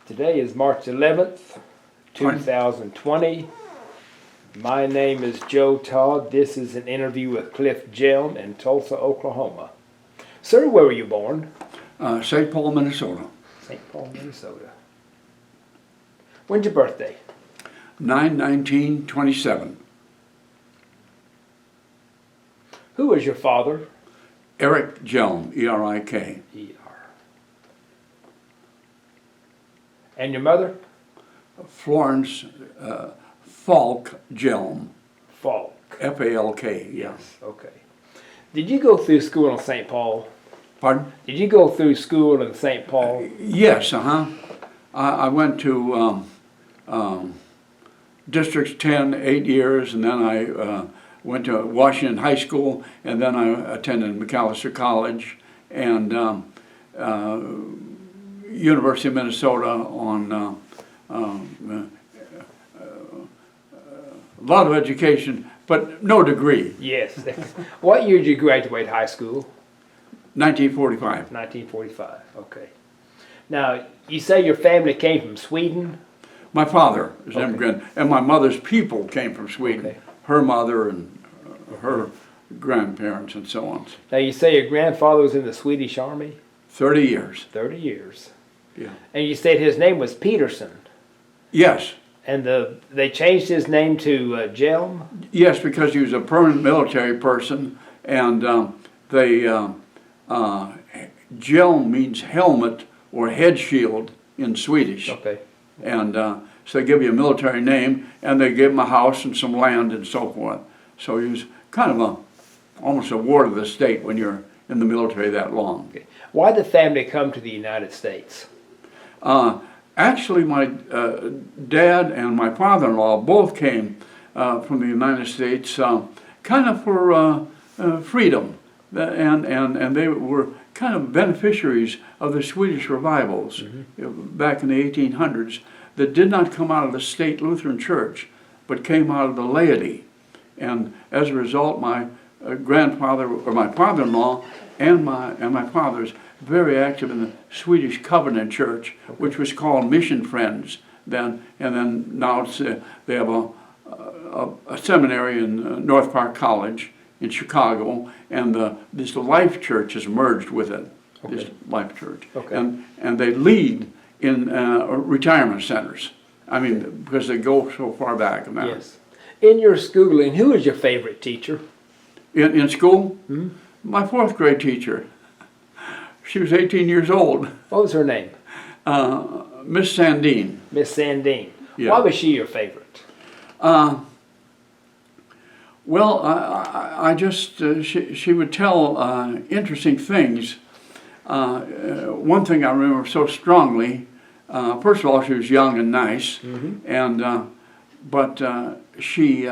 Today is March 11th, 2020. My name is Joe Todd. This is an interview with Cliff Hjelm in Tulsa, Oklahoma. Sir, where were you born? St. Paul, Minnesota. St. Paul, Minnesota. When's your birthday? 9/19/27. Who is your father? Eric Hjelm, E-R-I-K. E-R. And your mother? Florence Falk Hjelm. Falk. F-A-L-K, Yes, okay. Did you go through school in St. Paul? Pardon? Did you go through school in St. Paul? Yes, I went to District 10, 8 years, and then I went to Washington High School, and then I attended McAllister College and University of Minnesota on a lot of education, but no degree. Yes. What year did you graduate high school? 1945. 1945, okay. Now, you say your family came from Sweden? My father is an Okay. immigrant, and my mother's people came from Sweden. Okay. Her mother and her grandparents and so on. Now, you say your grandfather was in the Swedish Army? 30 years. 30 years. Yeah. And you said his name was Peterson? Yes. And they changed his name to Hjelm? Yes, because he was a permanent military person, and Hjelm means helmet or head shield in Swedish. Okay. And so they give you a military name, and they give him a house and some land and so forth. So he was kind of almost a ward of the state when you're in the military that long. Okay. Why did the family come to the United States? Actually, my dad and my father-in-law both came from the United States kind of for freedom. And they were kind of beneficiaries of the Swedish revivals back in the 1800s that did not come out of the state Lutheran Church, but came out of the laity. And as a result, my grandfather, or my father-in-law, and my father's very active in the Swedish Covenant Church, which was called Mission Friends then, and then now it's, they have a seminary in North Park College in Chicago, and this Life Church has merged with it. Okay. This Life Church, okay. and they lead in retirement centers. I mean, because they go so far back. In that. Yes. In your schooling, who is your favorite teacher? In school, Hmm? my fourth grade teacher. She was 18 years old. What was her name? Miss Sandine. Miss Sandine. Yeah. Why was she your favorite? Well, I just, she would tell interesting things. One thing I remember so strongly, first of all, she was young and nice, and but she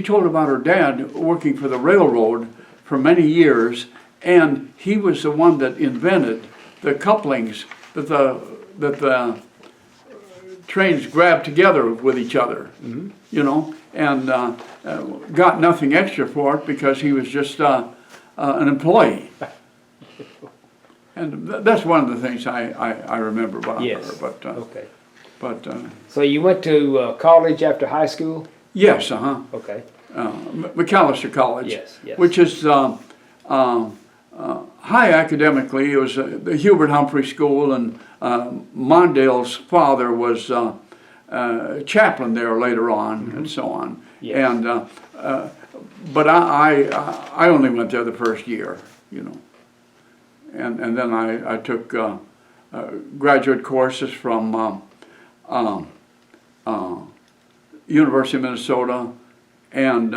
told about her dad working for the railroad for many years, and he was the one that invented the couplings that the trains grabbed together with each other, you know, and got nothing extra for it because he was just an employee. And that's one of the things I remember about Yes. her. But, Okay. but So you went to college after high school? yes, Okay. McAllister College, Yes, yes. which is high academically. It was the Hubert Humphrey School, and Mondale's father was chaplain there later on, and so on. Yes. And but I only went there the first year, you know, and then I took graduate courses from University of Minnesota and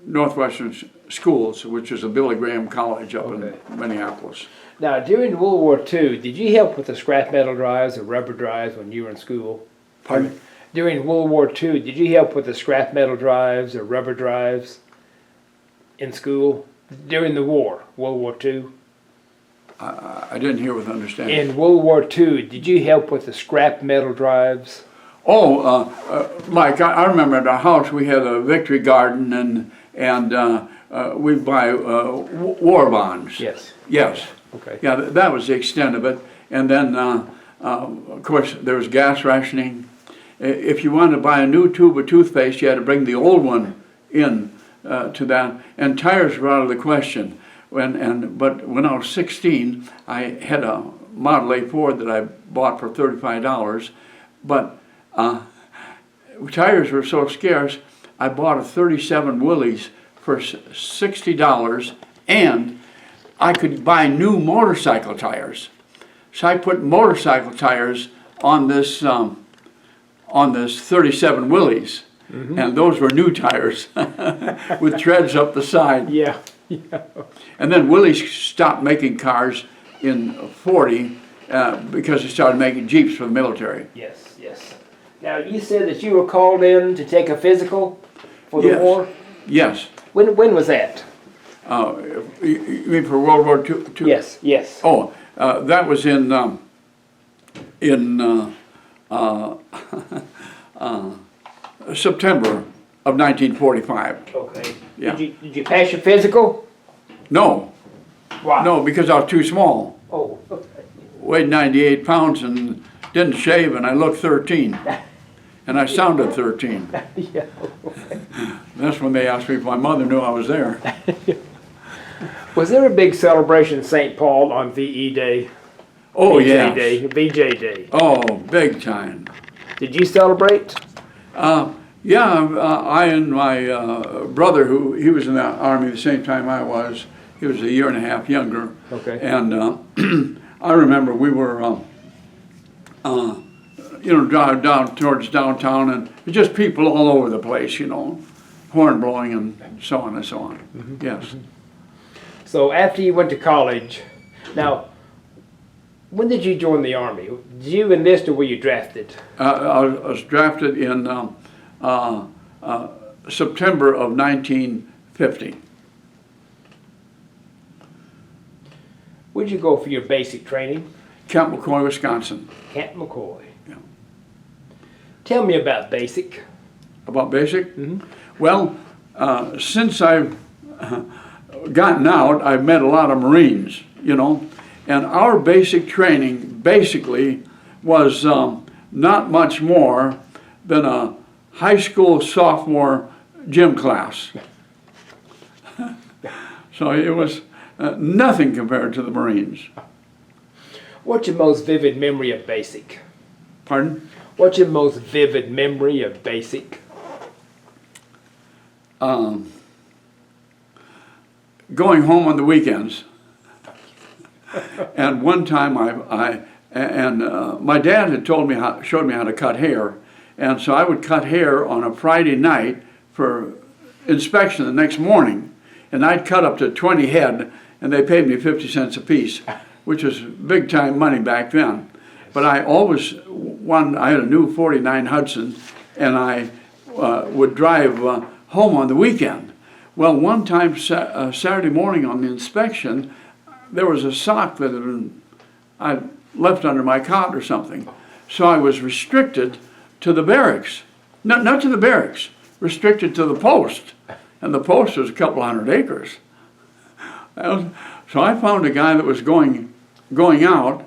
Northwestern Schools, which is a Billy Graham College up Okay. in Minneapolis. Now, during World War II, did you help with the scrap metal drives or rubber drives when you were in school? Pardon? During World War II, did you help with the scrap metal drives or rubber drives in school? During the war, World War II? I didn't hear with understanding. In World War II, did you help with the scrap metal drives? Like I remember at our house we had a victory garden, and we'd buy war bonds. Yes. Yes, Okay. Yeah, that was the extent of it. And then, of course, there was gas rationing. If you wanted to buy a new tube of toothpaste, you had to bring the old one in to that. And tires were out of the question. But when I was 16, I had a Model A Ford that I bought for $35. But tires were so scarce, I bought a 37 Willys for $60, and I could buy new motorcycle tires. So I put motorcycle tires on this 37 Willys, and those were new tires with treads up the side. Yeah. And then Willys stopped making cars in '40 because they started making Jeeps for the military. Yes, yes. Now, you said that you were called in to take a physical for the Yes. war? Yes. When was that? You mean for World War II? Yes, yes. Oh, that was in September of 1945. Okay. Yeah. Did you pass your physical? No, Why? no, because I was too small. Oh, okay. Weighed 98 pounds and didn't shave, and I looked 13. And I sounded 13. Yeah. That's when they asked me if my mother knew I was there. Was there a big celebration in St. Paul on VE Day? Oh, VJ yeah. Day, VJ Day. Oh, big time. Did you celebrate? Yeah, I and my brother, he was in the Army the same time I was, he was a year and a half younger. Okay. And I remember we were, driving down towards downtown, and just people all over the place, horn blowing and so on and so on. Yes. So after you went to college, now, when did you join the Army? Did you enlist or were you drafted? I was drafted in September of 1950. Where'd you go for your basic training? Camp McCoy, Wisconsin. Camp McCoy. Yeah. Tell me about basic. About basic? Well, since I've gotten out, I've met a lot of Marines, and our basic training basically was not much more than a high school sophomore gym class. So it was nothing compared to the Marines. What's your most vivid memory of basic? Pardon? What's your most vivid memory of basic? Going home on the weekends. And one time my dad had showed me how to cut hair, and so I would cut hair on a Friday night for inspection the next morning, and I'd cut up to 20 head, and they paid me 50 cents a piece, which was big time money back then. But I always I had a new 49 Hudson, and I would drive home on the weekend. Well, one time Saturday morning on the inspection, there was a sock that I'd left under my cot or something. So I was restricted to the barracks. Not to the barracks, restricted to the post. And the post was a couple hundred acres. So I found a guy that was going out,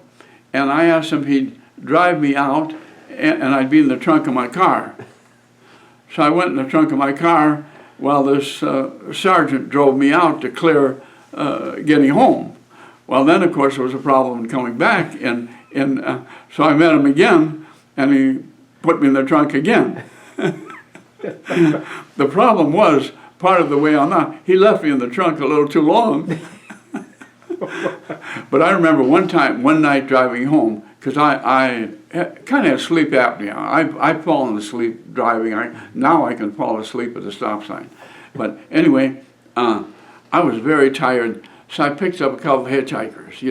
and I asked him if he'd drive me out, and I'd be in the trunk of my car. So I went in the trunk of my car while this sergeant drove me out to clear getting home. Well, then, of course, there was a problem in coming back, and so I met him again, and he put me in the trunk again. The problem was, part of the way on out, he left me in the trunk a little too long. But I remember one night driving home, because I kind of had sleep apnea. I've fallen asleep driving. Now I can fall asleep at the stop sign. But anyway, I was very tired. So I picked up a couple of hitchhikers,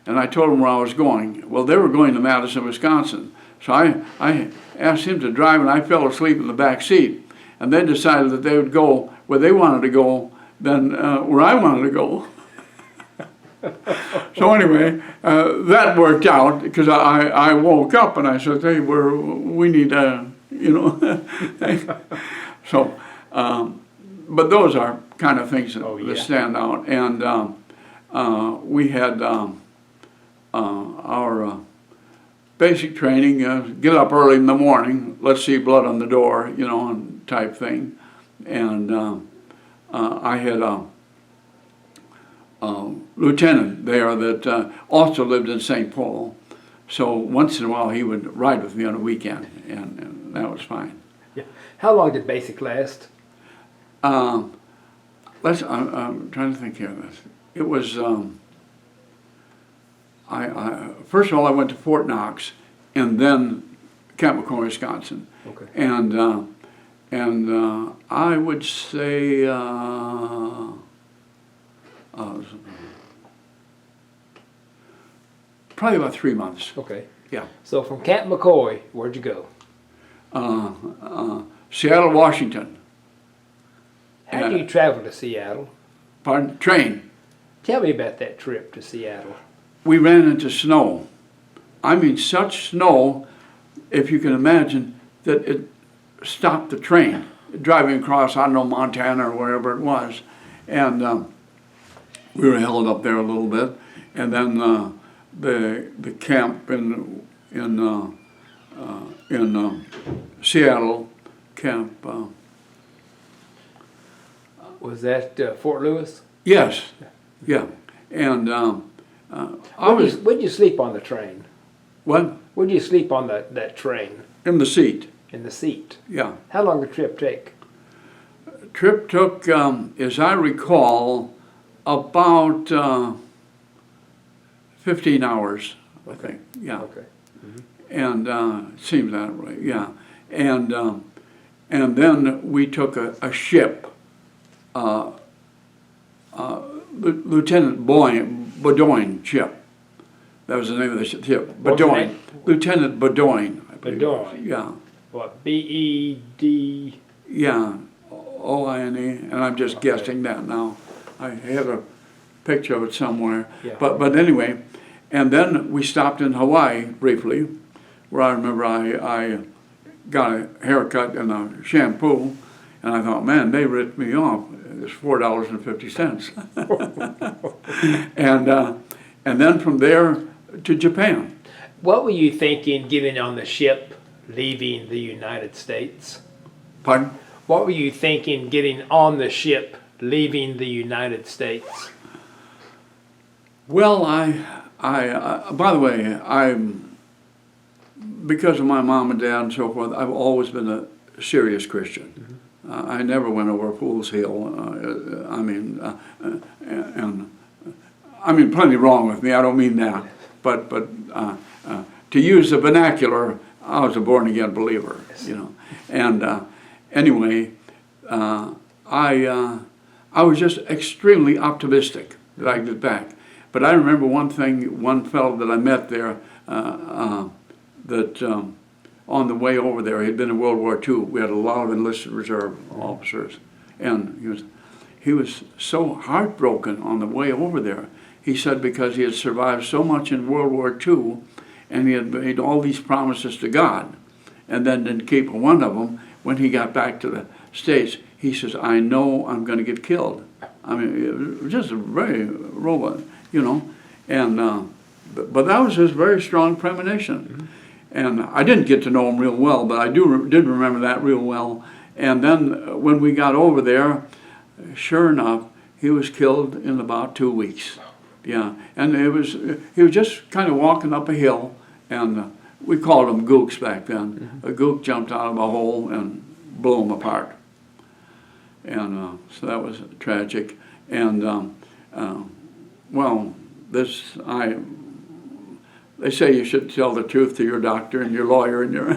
and I told them where I was going. Well, they were going to Madison, Wisconsin. So I asked him to drive, and I fell asleep in the back seat. And they decided that they would go where they wanted to go than where I wanted to go. So anyway, that worked out, because I woke up and I said, hey, we need So, but those are kind of things that stand out. And we had our basic training, get up early in the morning, let's see blood on the door, you know, and type thing. And I had a lieutenant there that also lived in St. Paul. So once in a while he would ride with me on a weekend, and that was fine. Yeah. How long did basic last? I'm trying to think here. It was, first of all, I went to Fort Knox, and then Camp McCoy, Wisconsin. Okay. And I would say probably about 3 months. Okay. Yeah. So from Camp McCoy, where'd you go? Seattle, Washington. How did you travel to Seattle? Pardon? Train. Tell me about that trip to Seattle. We ran into snow. I mean, such snow, if you can imagine, that it stopped the train. Driving across, I don't know, Montana or wherever it was. And we were held up there a little bit. And then the camp in Seattle, camp. Was that Fort Lewis? Yes, yeah. And Where'd you sleep on the train? What? Where'd you sleep on that train? In the seat. In the seat. Yeah. How long did the trip take? Trip took, as I recall, about 15 hours, I think. Yeah. Okay. Mm-hmm. And it seems that way. Yeah. And then we took a ship. Lieutenant Baudoin ship. That was the name of the ship. Baudoin. Lieutenant Baudoin. Baudoin. Yeah. What? B-E-D? Yeah. O-I-N-E. And I'm just guessing that now. I had a picture of it somewhere. Yeah. But anyway, and then we stopped in Hawaii briefly, where I remember I got a haircut and a shampoo, and I thought, man, they ripped me off. It's $4.50. And then from there to Japan. What were you thinking getting on the ship leaving the United States? Pardon? What were you thinking getting on the ship leaving the United States? Well, by the way, because of my mom and dad and so forth, I've always been a serious Christian. Mm-hmm. I never went over Fool's Hill. I mean, plenty wrong with me. I don't mean that, but to use the vernacular, I was a born-again believer, you know. And anyway, I was just extremely optimistic that I'd get back. But I remember one fellow that I met there that on the way over there, he'd been in World War II. We had a lot of enlisted reserve officers, and he was so heartbroken on the way over there. He said because he had survived so much in World War II, and he had made all these promises to God, and then didn't keep one of them. When he got back to the States, he says, "I know I'm going to get killed." I mean, it was just a very robot, you know, and but that was his very strong premonition. Mm-hmm. And I didn't get to know him real well, but I did remember that real well. And then when we got over there, sure enough, he was killed in about 2 weeks. Yeah, and he was just kind of walking up a hill, and we called them gooks back then. Mm-hmm. A gook jumped out of a hole and blew him apart. And so that was tragic. And they say you should tell the truth to your doctor and your lawyer and your...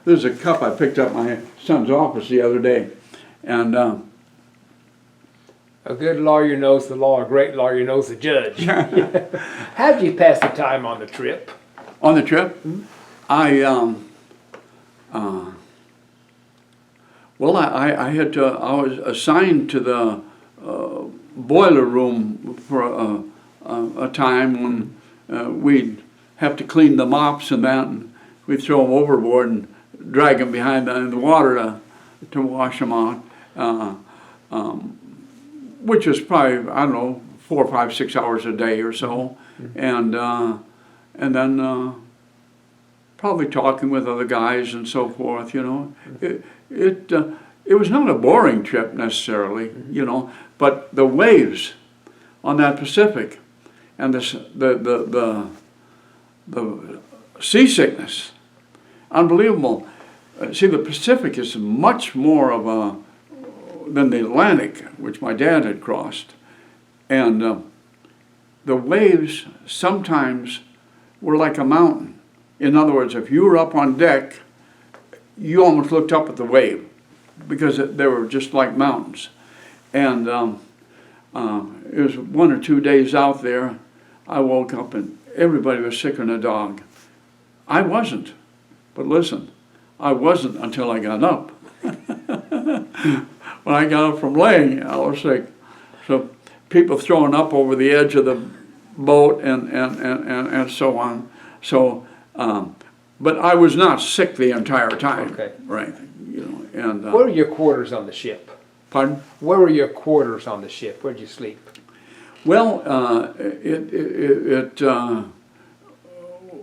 There's a cup I picked up at my son's office the other day, and... a good lawyer knows the law, a great lawyer knows the judge. How did you pass the time on the trip? On the trip? Mm-hmm. I was assigned to the boiler room for a time when we'd have to clean the mops and that, and we'd throw them overboard and drag them behind in the water to wash them out. which is probably, I don't know, 4, 5, 6 hours a day or so, and then probably talking with other guys and so forth. It was not a boring trip necessarily, but the waves on that Pacific and the seasickness, unbelievable. See, the Pacific is much more than the Atlantic, which my dad had crossed, and the waves sometimes were like a mountain. In other words, if you were up on deck, you almost looked up at the wave because they were just like mountains. And it was 1 or 2 days out there. I woke up and everybody was sicker than a dog. I wasn't, but listen, I wasn't until I got up. When I got up from laying, I was sick. So people throwing up over the edge of the boat and so on. So, but I was not sick the entire time. Okay. Right. And where were your quarters on the ship? Pardon? Where were your quarters on the ship? Where'd you sleep? Well,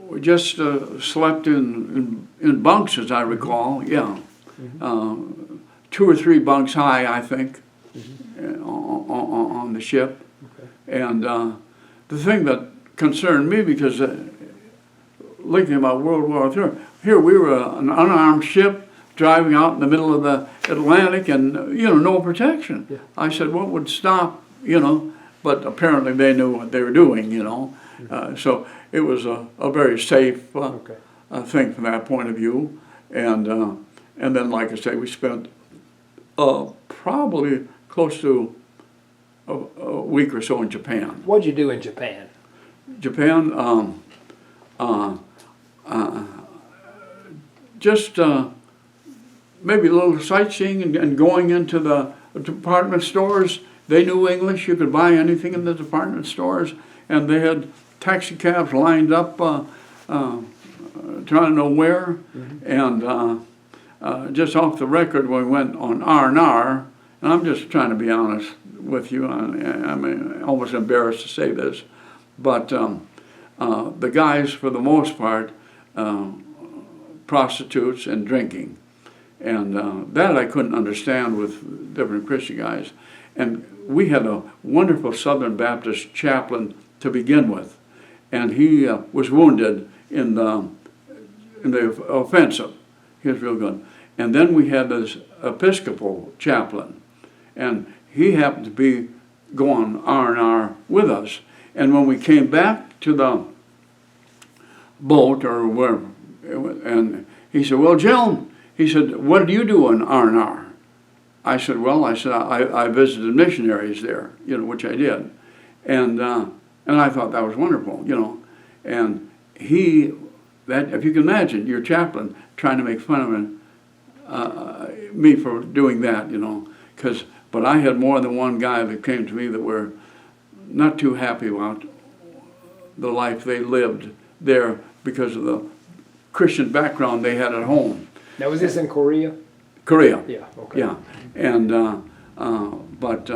we just slept in bunks, as I recall. Yeah, 2 or 3 bunks high, I think, on the ship. Okay. And the thing that concerned me, because thinking about World War III, here we were an unarmed ship driving out in the middle of the Atlantic, and no protection. Yeah. I said, what would stop? But apparently they knew what they were doing. So it was a very safe thing from that point of view. And then, like I say, we spent probably close to a week or so in Japan. What'd you do in Japan? Japan, just maybe a little sightseeing and going into the department stores. They knew English. You could buy anything in the department stores, and they had taxi cabs lined up, trying to know where. And just off the record, we went on R&R, and I'm just trying to be honest with you. I'm almost embarrassed to say this, but the guys, for the most part, prostitutes and drinking. And that I couldn't understand with different Christian guys. And we had a wonderful Southern Baptist chaplain to begin with. And he was wounded in the offensive. He was real good. And then we had this Episcopal chaplain. And he happened to be going R&R with us. And when we came back to the boat or wherever, and he said, well, Hjelm, he said, what did you do in R&R? I said, I visited missionaries there, which I did. And I thought that was wonderful, And if you can imagine, your chaplain trying to make fun of me for doing that, but I had more than one guy that came to me that were not too happy about the life they lived there because of the Christian background they had at home. Now, was this in Korea? Korea. Yeah, okay. Yeah, and but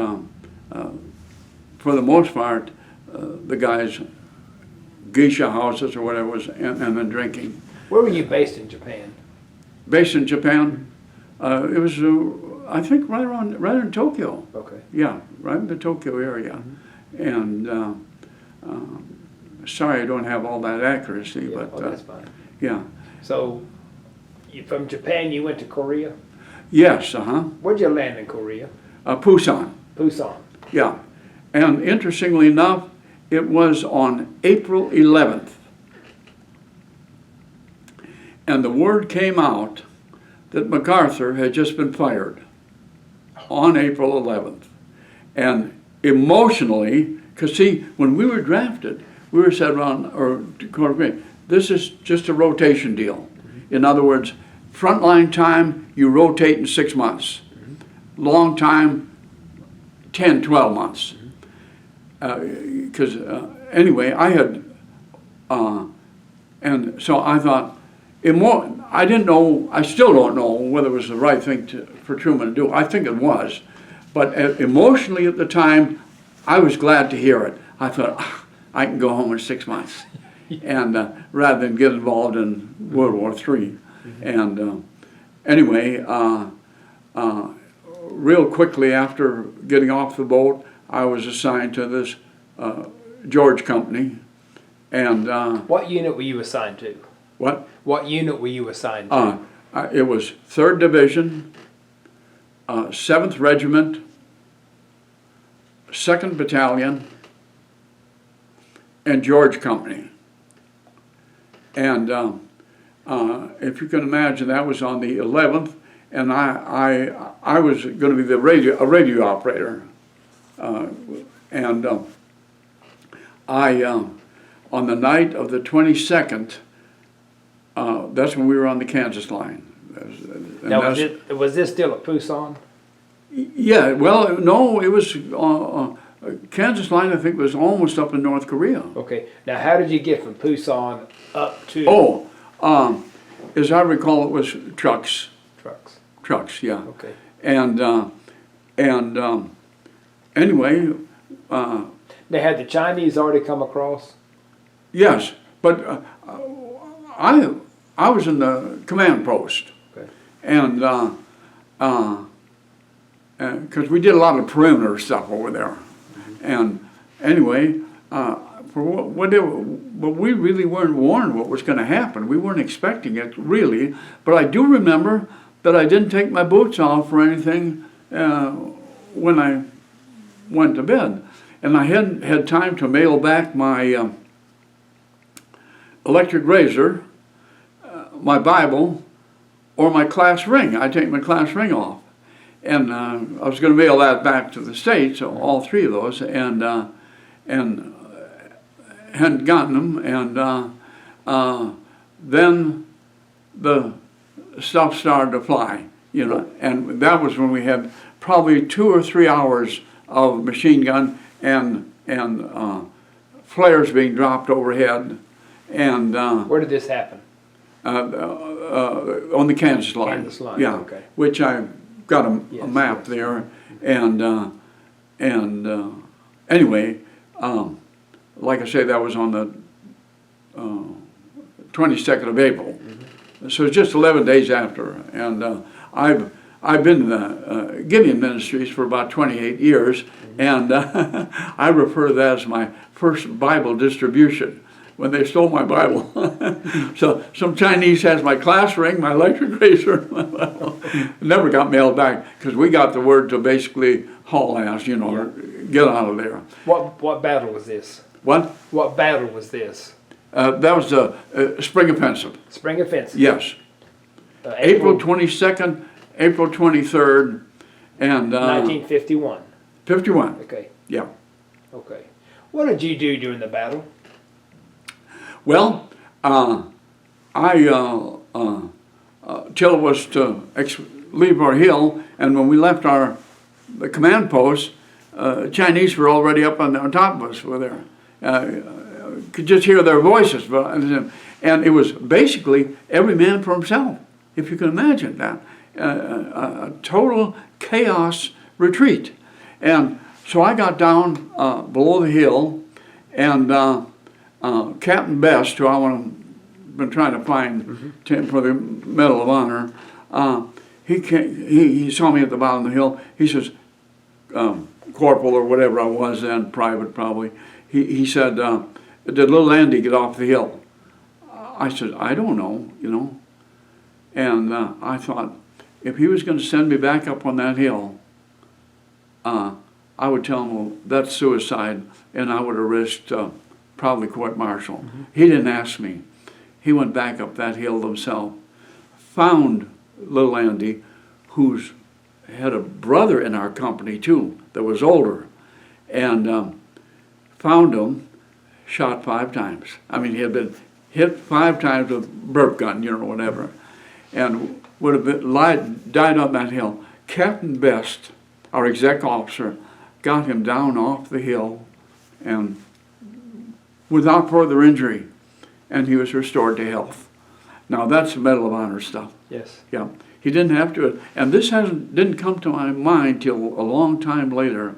for the most part, the guys, geisha houses or whatever was, and then drinking. Where were you based in Japan? Based in Japan, it was I think right in Tokyo. Okay. Yeah, right in the Tokyo area, and sorry I don't have all that accuracy, Yeah, but that's fine. Yeah. So, from Japan you went to Korea? Yes, Where'd you land in Korea? Busan. Busan. Yeah, and interestingly enough, it was on April 11th. And the word came out that MacArthur had just been fired on April 11th. And emotionally, because see, when we were drafted, we were said this is just a rotation deal. In other words, frontline time, you rotate in 6 months. Long time, 10, 12 months. Because anyway, I had, and so I thought, I didn't know, I still don't know whether it was the right thing for Truman to do. I think it was, But emotionally at the time, I was glad to hear it. I thought, "Ah, I can go home in 6 months," and rather than get involved in World War III. And anyway, real quickly after getting off the boat, I was assigned to this George Company. And what unit were you assigned to? what? What unit were you assigned to? It was 3rd Division, 7th Regiment, 2nd Battalion, and George Company. And if you can imagine, that was on the 11th, and I was going to be a radio operator. On the night of the 22nd, that's when we were on the Kansas line. Now, was this still at Pusan? Yeah, well, no, it was Kansas line. I think was almost up in North Korea. Okay. Now, how did you get from Pusan up to? As I recall, it was trucks. Trucks. Trucks, yeah. Okay. And anyway. Now, had the Chinese already come across? Yes, but I was in the command post. Okay. And because we did a lot of perimeter stuff over there. And anyway, but we really weren't warned what was going to happen. We weren't expecting it, really. But I do remember that I didn't take my boots off or anything when I went to bed. And I hadn't had time to mail back my electric razor, my Bible, or my class ring. I take my class ring off. And I was going to mail that back to the States, all 3 of those, and hadn't gotten them. And then the stuff started to fly, you know. And that was when we had probably 2 or 3 hours of machine gun and flares being dropped overhead. And where did this happen? On the Kansas line. Kansas line, yeah, okay. Which I got a map there, and anyway, like I say, that was on the 22nd of April, so it's just 11 days after. And I've been in the Gideon Ministries for about 28 years, and I refer to that as my first Bible distribution. When they stole my Bible. So some Chinese has my class ring, my electric razor, my Bible. Never got mailed back because we got the word to basically haul ass, you know, get out of there. What battle was this? What? What battle was this? That was the Spring Offensive. Spring Offensive? Yes. April 22nd, April 23rd, and 1951. 51. Okay. Yeah. Okay. What did you do during the battle? Well, till it was to leave our hill, and when we left the command post, Chinese were already up on top of us. Were there? Could just hear their voices, and it was basically every man for himself, if you can imagine that. A total chaos retreat. And so I got down below the hill, and Captain Best, who been trying to find for the Medal of Honor, he saw me at the bottom of the hill. He says, corporal or whatever I was then, private probably, he said, did little Andy get off the hill? I said, I don't know, you know. And I thought, if he was going to send me back up on that hill, I would tell him, well, that's suicide, and I would have risked probably court-martial. He didn't ask me. He went back up that hill himself, found little Andy, who's had a brother in our company too, that was older, and found him, shot 5 times. I mean, he had been hit 5 times with a burp gun, you know, whatever, and would have died on that hill. Captain Best, our exec officer, got him down off the hill and without further injury, and he was restored to health. Now that's the Medal of Honor stuff. Yes. Yeah. He didn't have to, and this didn't come to my mind till a long time later,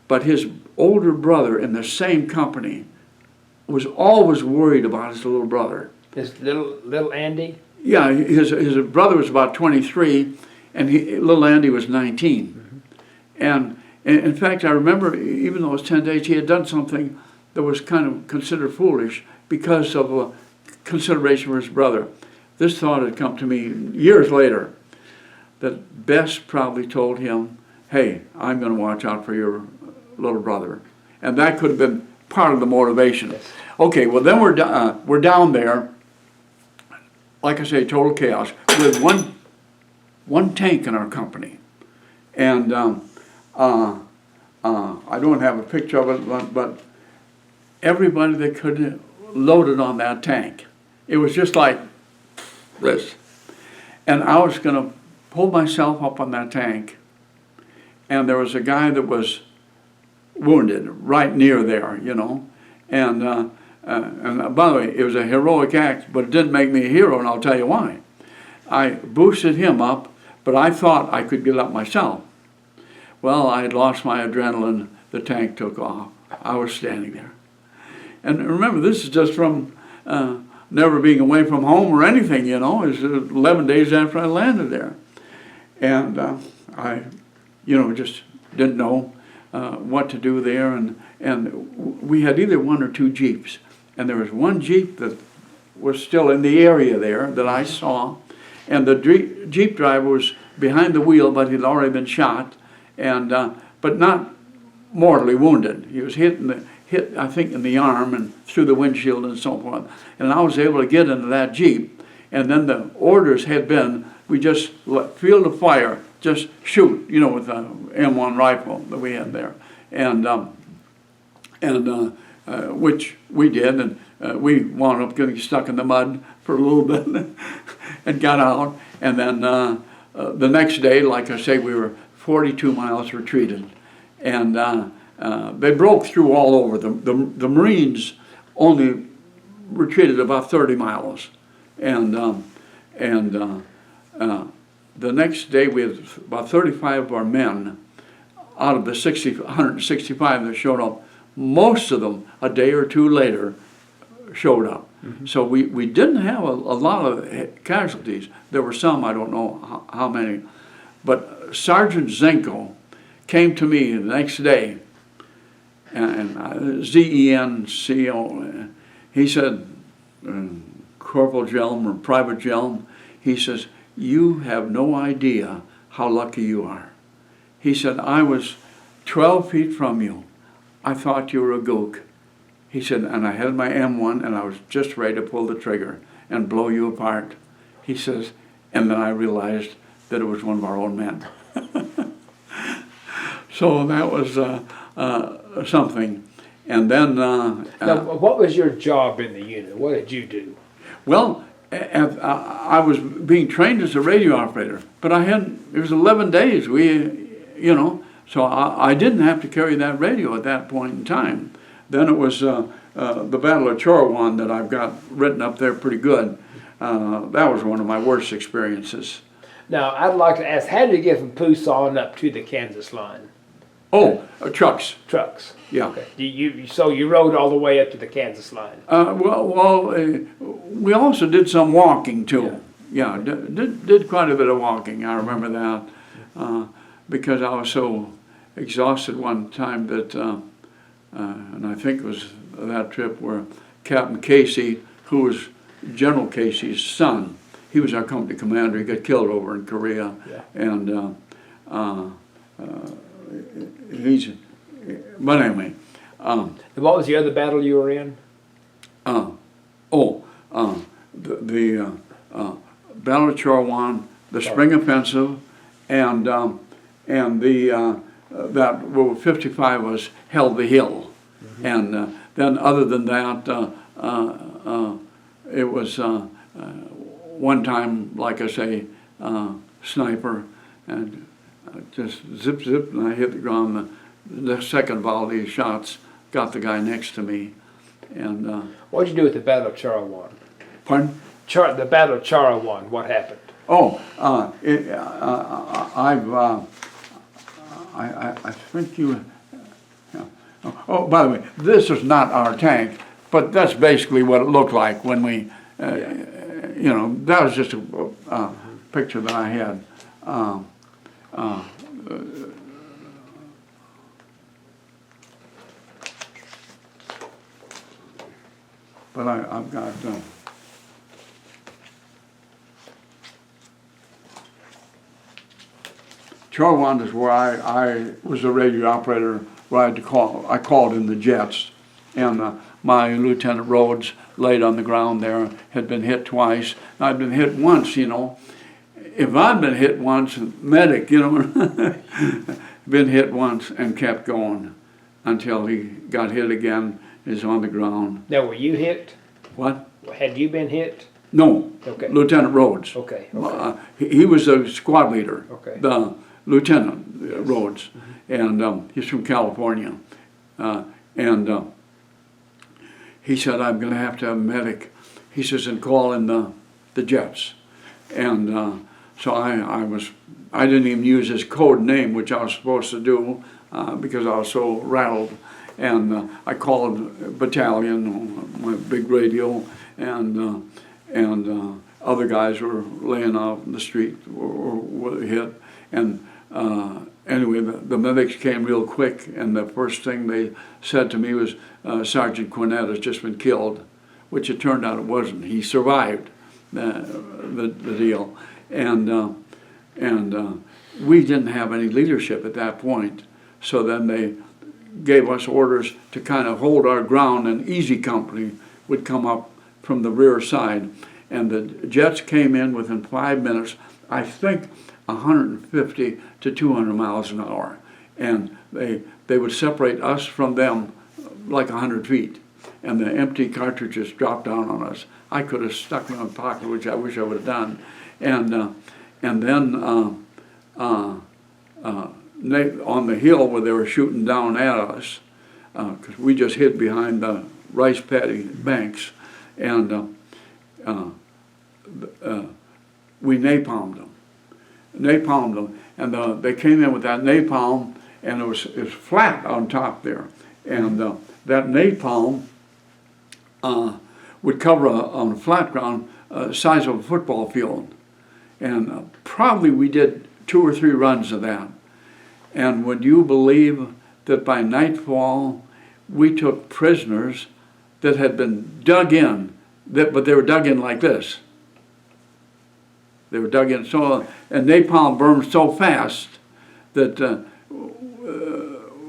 but his older brother in the same company was always worried about his little brother. His little Andy? Yeah, his brother was about 23, and little Andy was 19. Mm-hmm. And in fact, I remember, even though it was 10 days, he had done something that was kind of considered foolish because of consideration for his brother. This thought had come to me years later, that Bess probably told him, hey, I'm going to watch out for your little brother. And that could have been part of the motivation. Yes. Okay, well then we're down there, like I say, total chaos, with one tank in our company. And I don't have a picture of it, but everybody that could loaded on that tank. It was just like this. And I was going to pull myself up on that tank, and there was a guy that was wounded right near there, you know. And by the way, it was a heroic act, but it didn't make me a hero, and I'll tell you why. I boosted him up, but I thought I could get up myself. Well, I had lost my adrenaline. The tank took off. I was standing there. And remember, this is just from never being away from home or anything, you know. It was 11 days after I landed there. And I, you know, just didn't know what to do there. And we had either one or two Jeeps. And there was one Jeep that was still in the area there that I saw. And the Jeep driver was behind the wheel, but he'd already been shot, and but not mortally wounded. He was hit, I think, in the arm and through the windshield and so forth. And I was able to get into that Jeep. And then the orders had been, we just field of fire, just shoot, you know, with the M1 rifle that we had there. And which we did, and we wound up getting stuck in the mud for a little bit and got out. And then the next day, like I say, we were 42 miles retreated. And they broke through all over. The Marines only retreated about 30 miles. And the next day we had about 35 of our men out of the 165 that showed up. Most of them, a day or two later, showed up. Mm-hmm. So we didn't have a lot of casualties. There were some, I don't know how many. But Sergeant Zenko came to me the next day, and Z-E-N-C-O, he said, Corporal Hjelm or Private Hjelm, he says, you have no idea how lucky you are. He said, I was 12 feet from you. I thought you were a gook. He said, and I had my M1 and I was just ready to pull the trigger and blow you apart. He says, and then I realized that it was one of our own men. So that was something. And then... now, what was your job in the unit? What did you do? Well, I was being trained as a radio operator, but it was 11 days, you know, so I didn't have to carry that radio at that point in time. Then it was the Battle of Chorwan that I've got written up there pretty good. That was one of my worst experiences. Now, I'd like to ask, how did you get from Pusan up to the Kansas line? Oh, trucks. Trucks. Yeah. Okay. So you rode all the way up to the Kansas line? We also did some walking too. Yeah, did quite a bit of walking. I remember that because I was so exhausted one time that, and I think it was that trip where Captain Casey, who was General Casey's son, he was our company commander. He got killed over in Korea, and but anyway. What was the other battle you were in? The Battle of Chorwan, the Spring Offensive, and that 55 was held the hill, mm-hmm. And then other than that, it was one time, like I say, sniper, and just zip, and I hit the ground. The second volley of shots got the guy next to me. And what did you do at the Battle of Chorwan? Pardon? The Battle of Chorwan, what happened? Oh, I think you, yeah. Oh, by the way, this is not our tank, but that's basically what it looked like when we, you know, that was just a picture that I had. But I've got, Charwan is where I was a radio operator where I had to call. I called in the jets, and my Lieutenant Rhodes laid on the ground there, had been hit twice. I'd been hit once, you know. If I'd been hit once, medic, you know, been hit once and kept going until he got hit again, is on the ground. Now, were you hit? What? Had you been hit? No, Okay. Lieutenant Rhodes. Okay. He was a squad leader. Okay. The Lieutenant Rhodes, and he's from California, and he said, "I'm going to have a medic." He says, "And call in the jets," and so I didn't even use his code name, which I was supposed to do because I was so rattled, and I called battalion on my big radio, and other guys were laying out in the street or were hit, and anyway, the medics came real quick, and the first thing they said to me was, Sergeant Cornett has just been killed, which it turned out it wasn't. He survived the deal, and we didn't have any leadership at that point, so then they gave us orders to kind of hold our ground, and Easy Company would come up from the rear side, and the jets came in within 5 minutes, I think 150 to 200 miles an hour, and they would separate us from them like 100 feet, and the empty cartridges dropped down on us. I could have stuck them in my pocket, which I wish I would have done, and then on the hill where they were shooting down at us, because we just hid behind the rice paddy banks, and we napalmed them. And they came in with that napalm, and it was flat on top there. And that napalm would cover on a flat ground size of a football field. And probably we did 2 or 3 runs of that. And would you believe that by nightfall we took prisoners that had been dug in, but they were dug in like this. They were dug in so, and napalm burned so fast that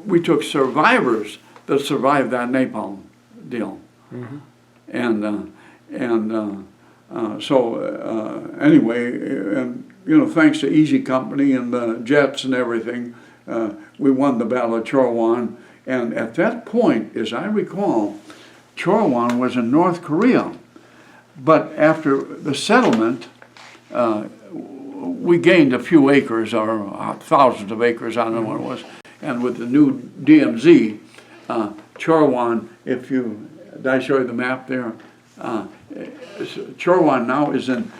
we took survivors that survived that napalm deal. Mm-hmm. Anyway, and you know, thanks to Easy Company and the jets and everything, we won the Battle of Chorwan. And at that point, as I recall, Chorwan was in North Korea. But after the settlement, we gained a few acres, or thousands of acres, I don't know what it was. And with the new DMZ, Chorwan, did I show you the map there? Chorwan now is in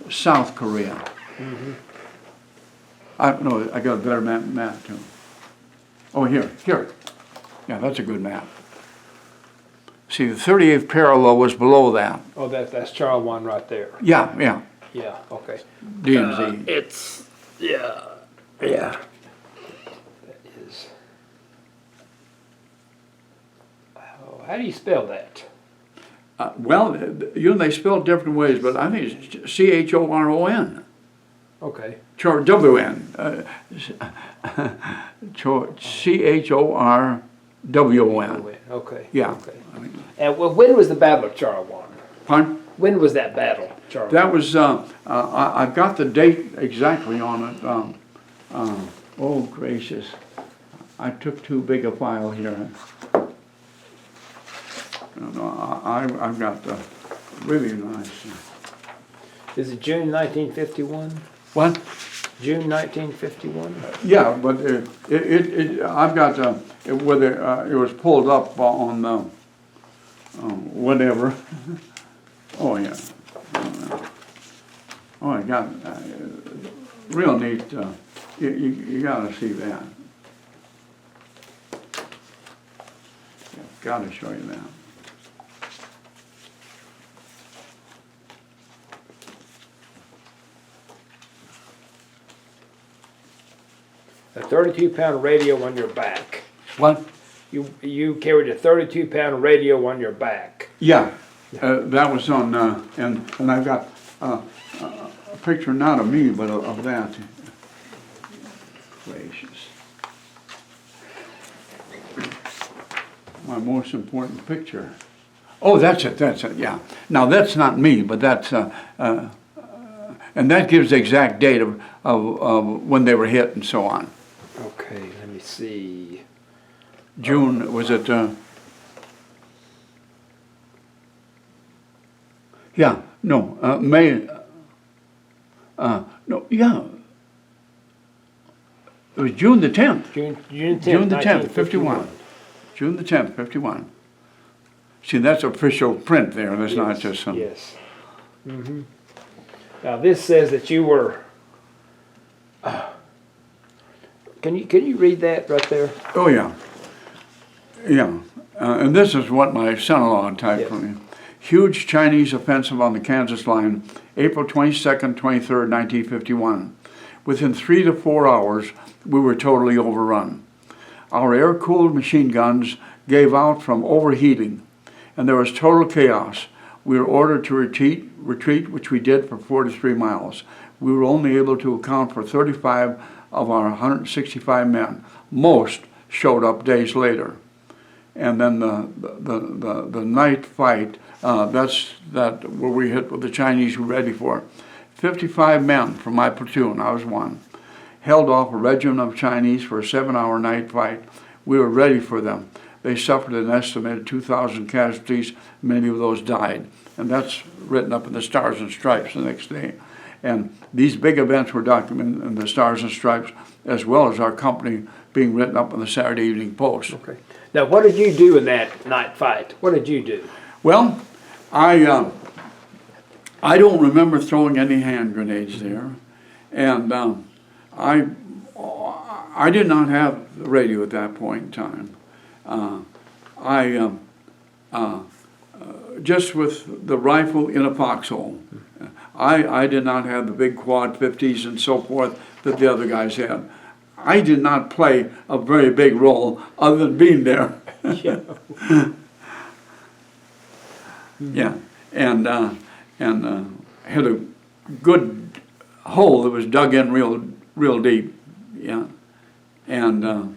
South Korea. Mm-hmm. I don't know, I got a better map too. Oh, here. Yeah, that's a good map. See, the 38th parallel was below that. Oh, that's Chorwan right there. Yeah. Yeah, okay. DMZ. Yeah. That is. Oh, how do you spell that? Well, they spell it different ways, but I think it's C-H-O-R-O-N. Okay. W-N. C-H-O-R-W-O-N. Okay. Yeah. Okay. And when was the Battle of Chorwan? Pardon? When was that battle, Chorwan? That was, I've got the date exactly on it. Oh, gracious. I took too big a file here. I've got the really nice. Is it June 1951? What? June 1951? Yeah, but I've got whether it was pulled up on whatever. Oh yeah. Oh, I got real neat. You got to see that. Got to show you that. A 32-pound radio on your back. What? You carried a 32-pound radio on your back. Yeah, that was on, and I've got a picture not of me, but of that. Gracious. My most important picture. Oh, that's it, yeah. Now, that's not me, but that's, and that gives the exact date of when they were hit and so on. Okay, let me see. June, was it, yeah, no, May, no, yeah. It was June the 10th. June 10th, June the 10th, 51. 51. June the 10th, 51. See, that's official print there. That's not just some. Yes. Now this says that you were. Can you read that right there? Oh yeah, yeah. And this is what my son-in-law typed for me. Huge Chinese offensive on the Kansas line, April 22nd, 23rd, 1951. Within 3 to 4 hours, we were totally overrun. Our air-cooled machine guns gave out from overheating, and there was total chaos. We were ordered to retreat, which we did for 43 miles. We were only able to account for 35 of our 165 men. Most showed up days later. And then the night fight, that's where we hit with the Chinese were ready for it. 55 men from my platoon, I was one, held off a regiment of Chinese for a 7-hour night fight. We were ready for them. They suffered an estimated 2,000 casualties. Many of those died. And that's written up in the Stars and Stripes the next day. And these big events were documented in the Stars and Stripes, as well as our company being written up in the Saturday Evening Post. Okay. Now, what did you do in that night fight? What did you do? Well, I don't remember throwing any hand grenades there, and I did not have the radio at that point in time. Just with the rifle in a foxhole. I did not have the big quad 50s and so forth that the other guys had. I did not play a very big role other than being there. Yeah. Yeah, and had a good hole that was dug in real deep. Yeah, and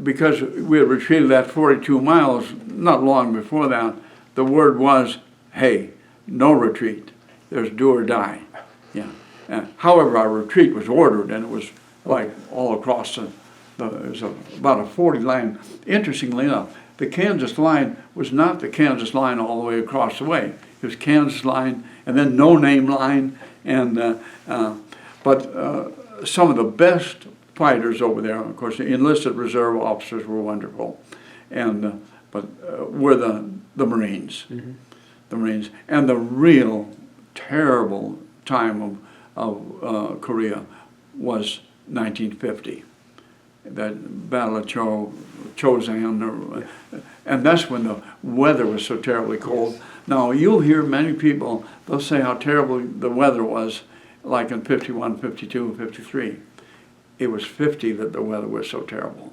because we had retreated that 42 miles not long before that, the word was, hey, no retreat. There's do or die. Yeah. However, our retreat was ordered, and it was like all across it was about a 40 line. Interestingly enough, the Kansas line was not the Kansas line all the way across the way. It was Kansas line and then no name line, and but some of the best fighters over there, of course, the enlisted reserve officers were wonderful, and but were the Marines, the Marines, and the real terrible time of Korea was 1950. That Battle of Chosan, and that's when the weather was so terribly cold. Yes. Now, you'll hear many people, they'll say how terrible the weather was, like in 51, 52, 53. It was 50 that the weather was so terrible.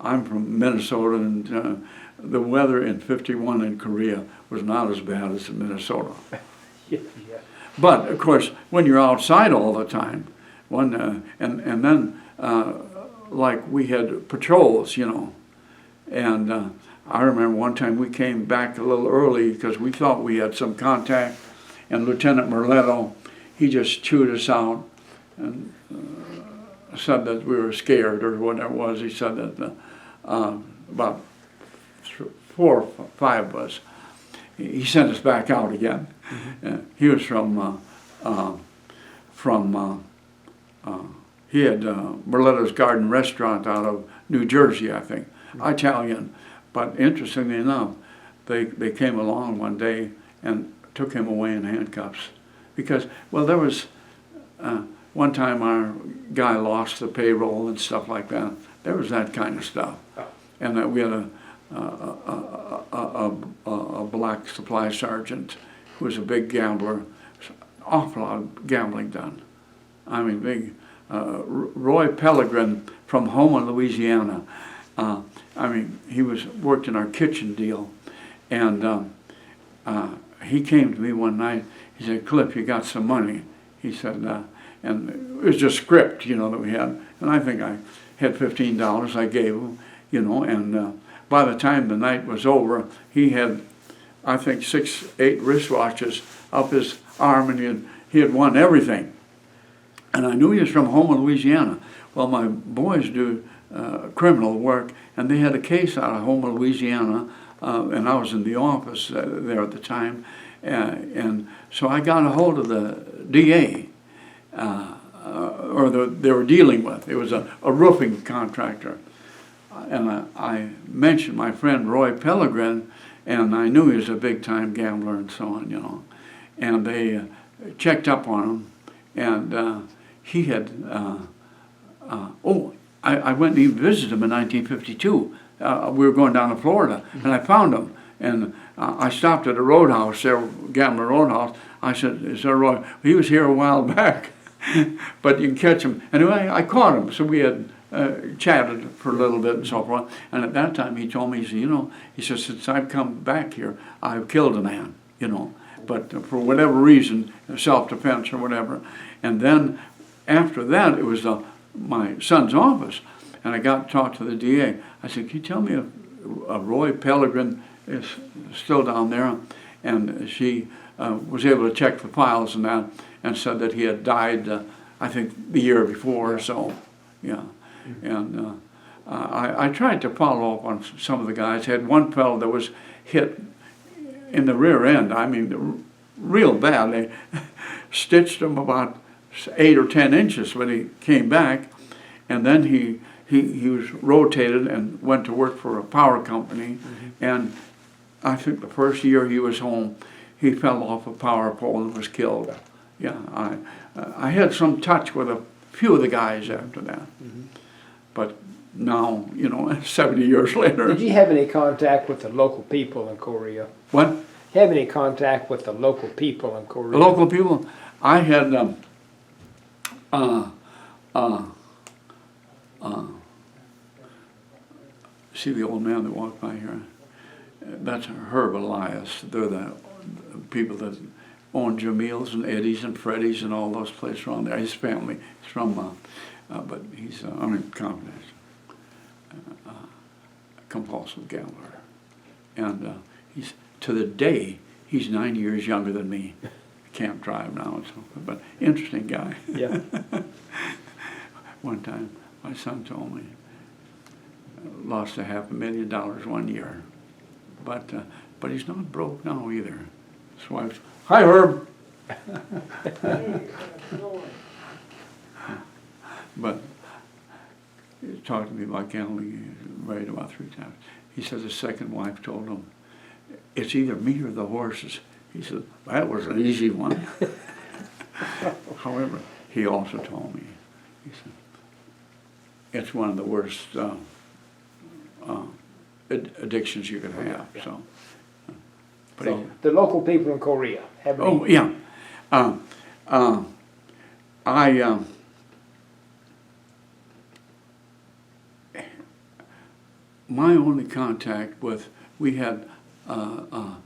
I'm from Minnesota, and the weather in 51 in Korea was not as bad as in Minnesota. Yeah. But, of course, when you're outside all the time, and then like we had patrols, you know, and I remember one time we came back a little early because we thought we had some contact, and Lieutenant Merletto, he just chewed us out and said that we were scared or whatever it was. He said that about 4 or 5 of us, he sent us back out again. He was he had Merletto's Garden Restaurant out of New Jersey, I think, Italian. But interestingly enough, they came along one day and took him away in handcuffs. Because, well, there was one time our guy lost the payroll and stuff like that. There was that kind of stuff. And we had a black supply sergeant who was a big gambler. Awful lot of gambling done. I mean, big. Roy Pellegrin from Houma, Louisiana. I mean, he worked in our kitchen deal, and he came to me one night. He said, "Cliff, you got some money?" He said, and it was just script, you know, that we had. And I think I had $15 I gave him, you know, and by the time the night was over, he had, I think, 6, 8 wristwatches up his arm, and he had won everything. And I knew he was from Houma, Louisiana. Well, my boys do criminal work, and they had a case out of Houma, Louisiana, and I was in the office there at the time. And so I got a hold of the DA, they were dealing with. It was a roofing contractor. And I mentioned my friend Roy Pellegrin, and I knew he was a big-time gambler and so on, you know. And they checked up on him, and he had, I went and even visited him in 1952. We were going down to Florida, and I found him. And I stopped at a roadhouse there, Gambler Roadhouse. I said, "Is there Roy?" He was here a while back, but you can catch him. Anyway, I caught him, so we had chatted for a little bit and so forth. And at that time, he told me, he said, "You know," he said, "since I've come back here, I've killed a man, you know, but for whatever reason, self-defense or whatever." And then after that, it was my son's office, and I got to talk to the DA. I said, "Can you tell me if Roy Pellegrin is still down there?" And she was able to check the files and that, and said that he had died, I think, the year before or so. Yeah. And I tried to follow up on some of the guys. I had one fellow that was hit in the rear end. I mean, real bad. They stitched him about 8 or 10 inches when he came back, and then he was rotated and went to work for a power company. And I think the first year he was home, he fell off a power pole and was killed. Yeah, I had some touch with a few of the guys after that. But now, you know, 70 years later. Did you have any contact with the local people in Korea? What? Have any contact with the local people in Korea? The local people? I had, see the old man that walked by here? That's Herb Elias. They're the people that own Jamil's and Eddie's and Freddie's and all those places around there. His family is from, but he's, confidential, compulsive gambler. And he's, to the day, he's 9 years younger than me. Can't drive now, but interesting guy. Yeah. One time, my son told me, lost $500,000 one year, but he's not broke now either. His wife's, "Hi, Herb." But he talked to me about gambling. He was married about 3 times. He said the second wife told him, "It's either me or the horses." He said, "That was an easy one." However, he also told me, he said, it's one of the worst addictions you can have. Yeah. So, So the local people in Korea have any? oh yeah, my only contact with, we had a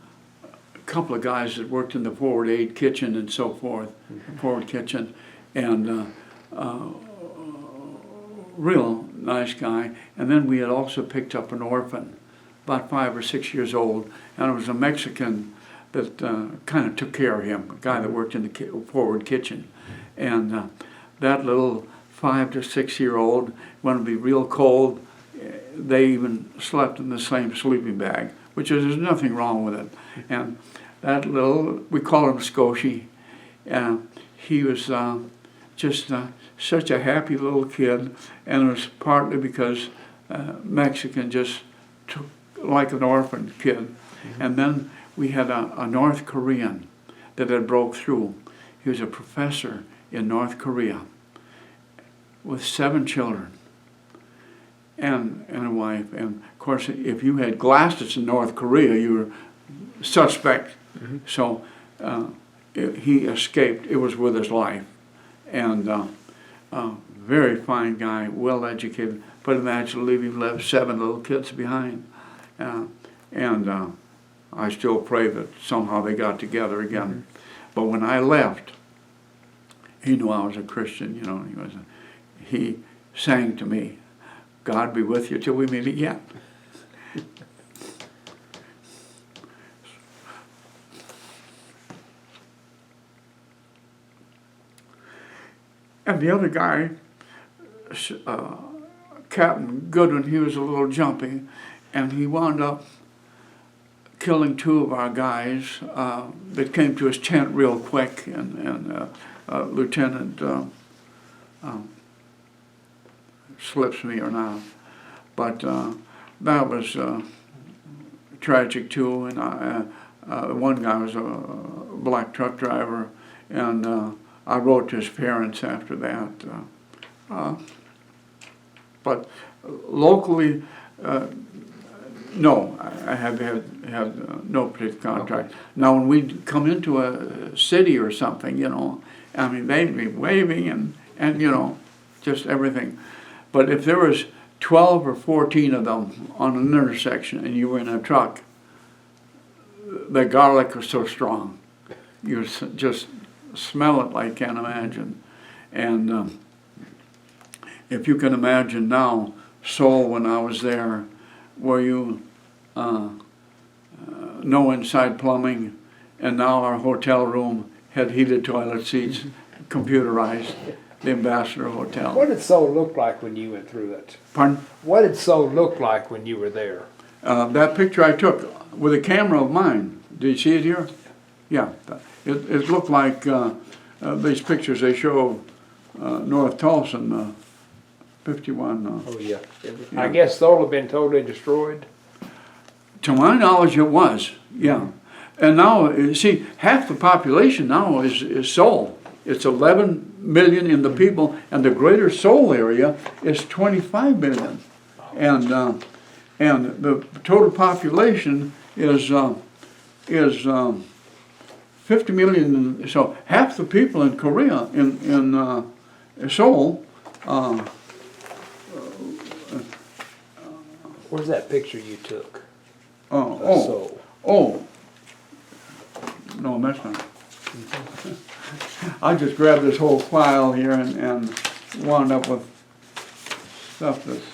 couple of guys that worked in the forward aid kitchen and so forth, forward kitchen, and real nice guy. And then we had also picked up an orphan, about 5 or 6 years old, and it was a Mexican that kind of took care of him, a guy that worked in the forward kitchen. And that little 5 to 6 year old, when it would be real cold, they even slept in the same sleeping bag, which is, there's nothing wrong with it. And that little, we call him Scotia, he was just such a happy little kid, and it was partly because Mexican just took like an orphan kid. And then we had a North Korean that had broke through. He was a professor in North Korea with 7 children and a wife. And of course, if you had glasses in North Korea, you were suspect. Mm-hmm. So he escaped. It was with his life. And very fine guy, well educated. But imagine leaving left 7 little kids behind. I still pray that somehow they got together again. Mm-hmm. But when I left, he knew I was a Christian, you know. He sang to me, "God be with you till we meet again." And the other guy, Captain Goodwin, he was a little jumpy, and he wound up killing 2 of our guys that came to his tent real quick, and Lieutenant slips me or not, but that was tragic too. And one guy was a black truck driver, and I wrote to his parents after that. But locally, no, I have had no particular contract. Okay. Now, when we come into a city or something, you know, I mean, they'd be waving and you know, just everything. But if there was 12 or 14 of them on an intersection and you were in a truck, the garlic was so strong. You just smell it like you can't imagine. And if you can imagine now, Seoul, when I was there, where you no inside plumbing, and now our hotel room had heated toilet seats, computerized, the Ambassador Hotel. What did Seoul look like when you went through it? Pardon? What did Seoul look like when you were there? That picture I took with a camera of mine. Did you see it here? Yeah. It looked like these pictures they show North Tulsa, 51. Oh, yeah. I guess Seoul had been totally destroyed? To my knowledge, it was, yeah. And now, you see, half the population now is Seoul. It's 11 million in the people, and the greater Seoul area is 25 million. And the total population is 50 million. So half the people in Korea, in Seoul. Where's that picture you took? Oh, no, that's not. I just grabbed this whole file here and wound up with stuff that's...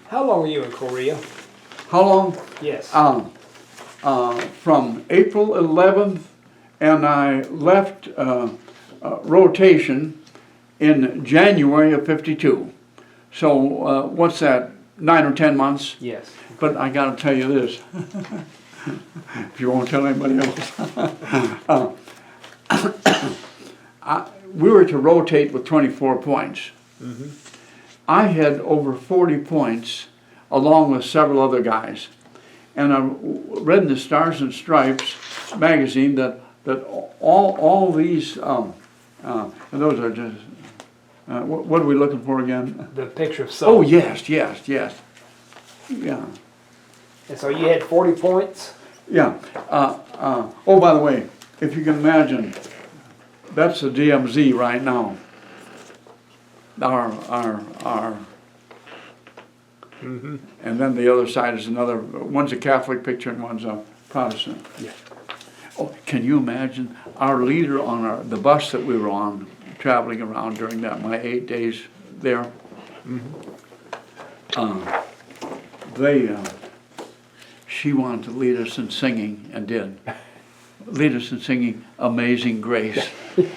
How long were you in Korea? How long? Yes. From April 11th, and I left rotation in January of 52. So what's that, 9 or 10 months? Yes. But I got to tell you this, if you won't tell anybody else. We were to rotate with 24 points. Mm-hmm. I had over 40 points along with several other guys. And I read in the Stars and Stripes magazine that all these, and those are just, what are we looking for again? The picture of Seoul. Oh, yes. Yeah. And so you had 40 points? Yeah. Oh, by the way, if you can imagine, that's the DMZ right now. Our mm-hmm. And then the other side is another, one's a Catholic picture and one's a Protestant. Yeah. Oh, can you imagine our leader on the bus that we were on, traveling around during my 8 days there? Mm-hmm. She wanted to lead us in singing, and did. Lead us in singing Amazing Grace.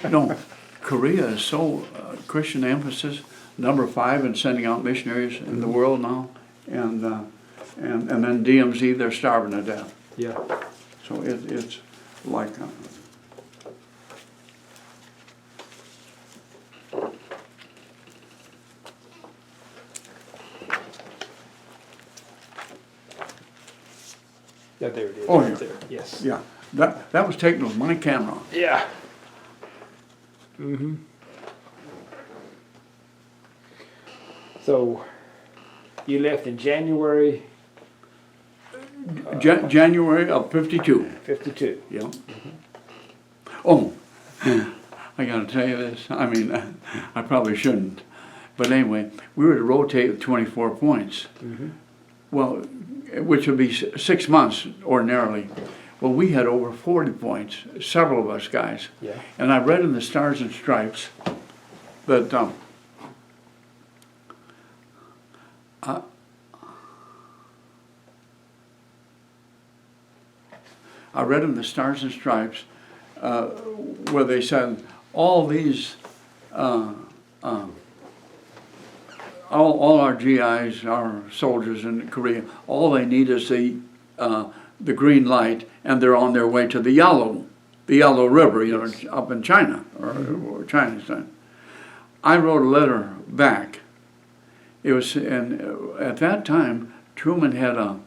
No, Korea is so Christian emphasis, number 5 in sending out missionaries in the world now, and then DMZ, they're starving to death. Yeah. So it's like Yeah, there it is. Oh, right yeah. there. Yes. Yeah, that was taken with my camera. Yeah. Mm-hmm. So, you left in January January of '52. 52. Yeah. Oh, I got to tell you this. I mean, I probably shouldn't. But anyway, we were to rotate with 24 points. Mm-hmm. Well, which would be 6 months ordinarily. Well, we had over 40 points, several of us guys. Yeah. And I read in the Stars and Stripes that I read in the Stars and Stripes where they said all these, all our GIs, our soldiers in Korea, all they need is the green light, and they're on their way to the Yellow River, you know, up in China or Chinatown. I wrote a letter back. It was, and at that time, Truman had a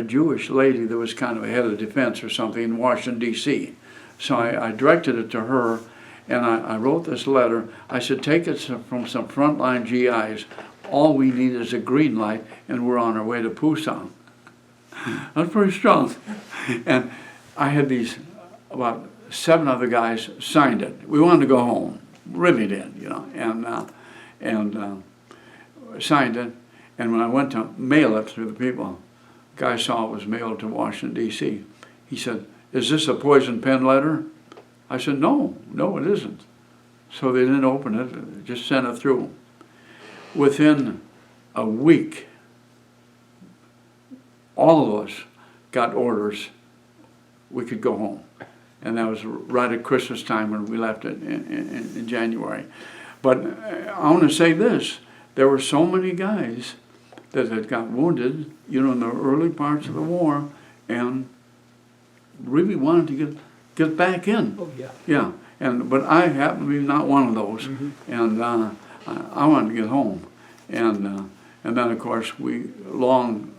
Jewish lady that was kind of a head of defense or something in Washington, D.C. So I directed it to her, and I wrote this letter. I said, take it from some frontline GIs. All we need is a green light, and we're on our way to Busan. That's pretty strong. And I had about 7 other guys signed it. We wanted to go home, really did, you know, and signed it. And when I went to mail it to the people, the guy saw it was mailed to Washington, D.C. He said, is this a poison pen letter? I said, no, it isn't. So they didn't open it, just sent it through. Within a week, all of us got orders we could go home. And that was right at Christmas time when we left it in January. But I want to say this, there were so many guys that had got wounded, you know, in the early parts of the war, and really wanted to get back in. Oh, yeah. Yeah, but I happened to be not one of those, and I wanted to get home. And then, of course, we long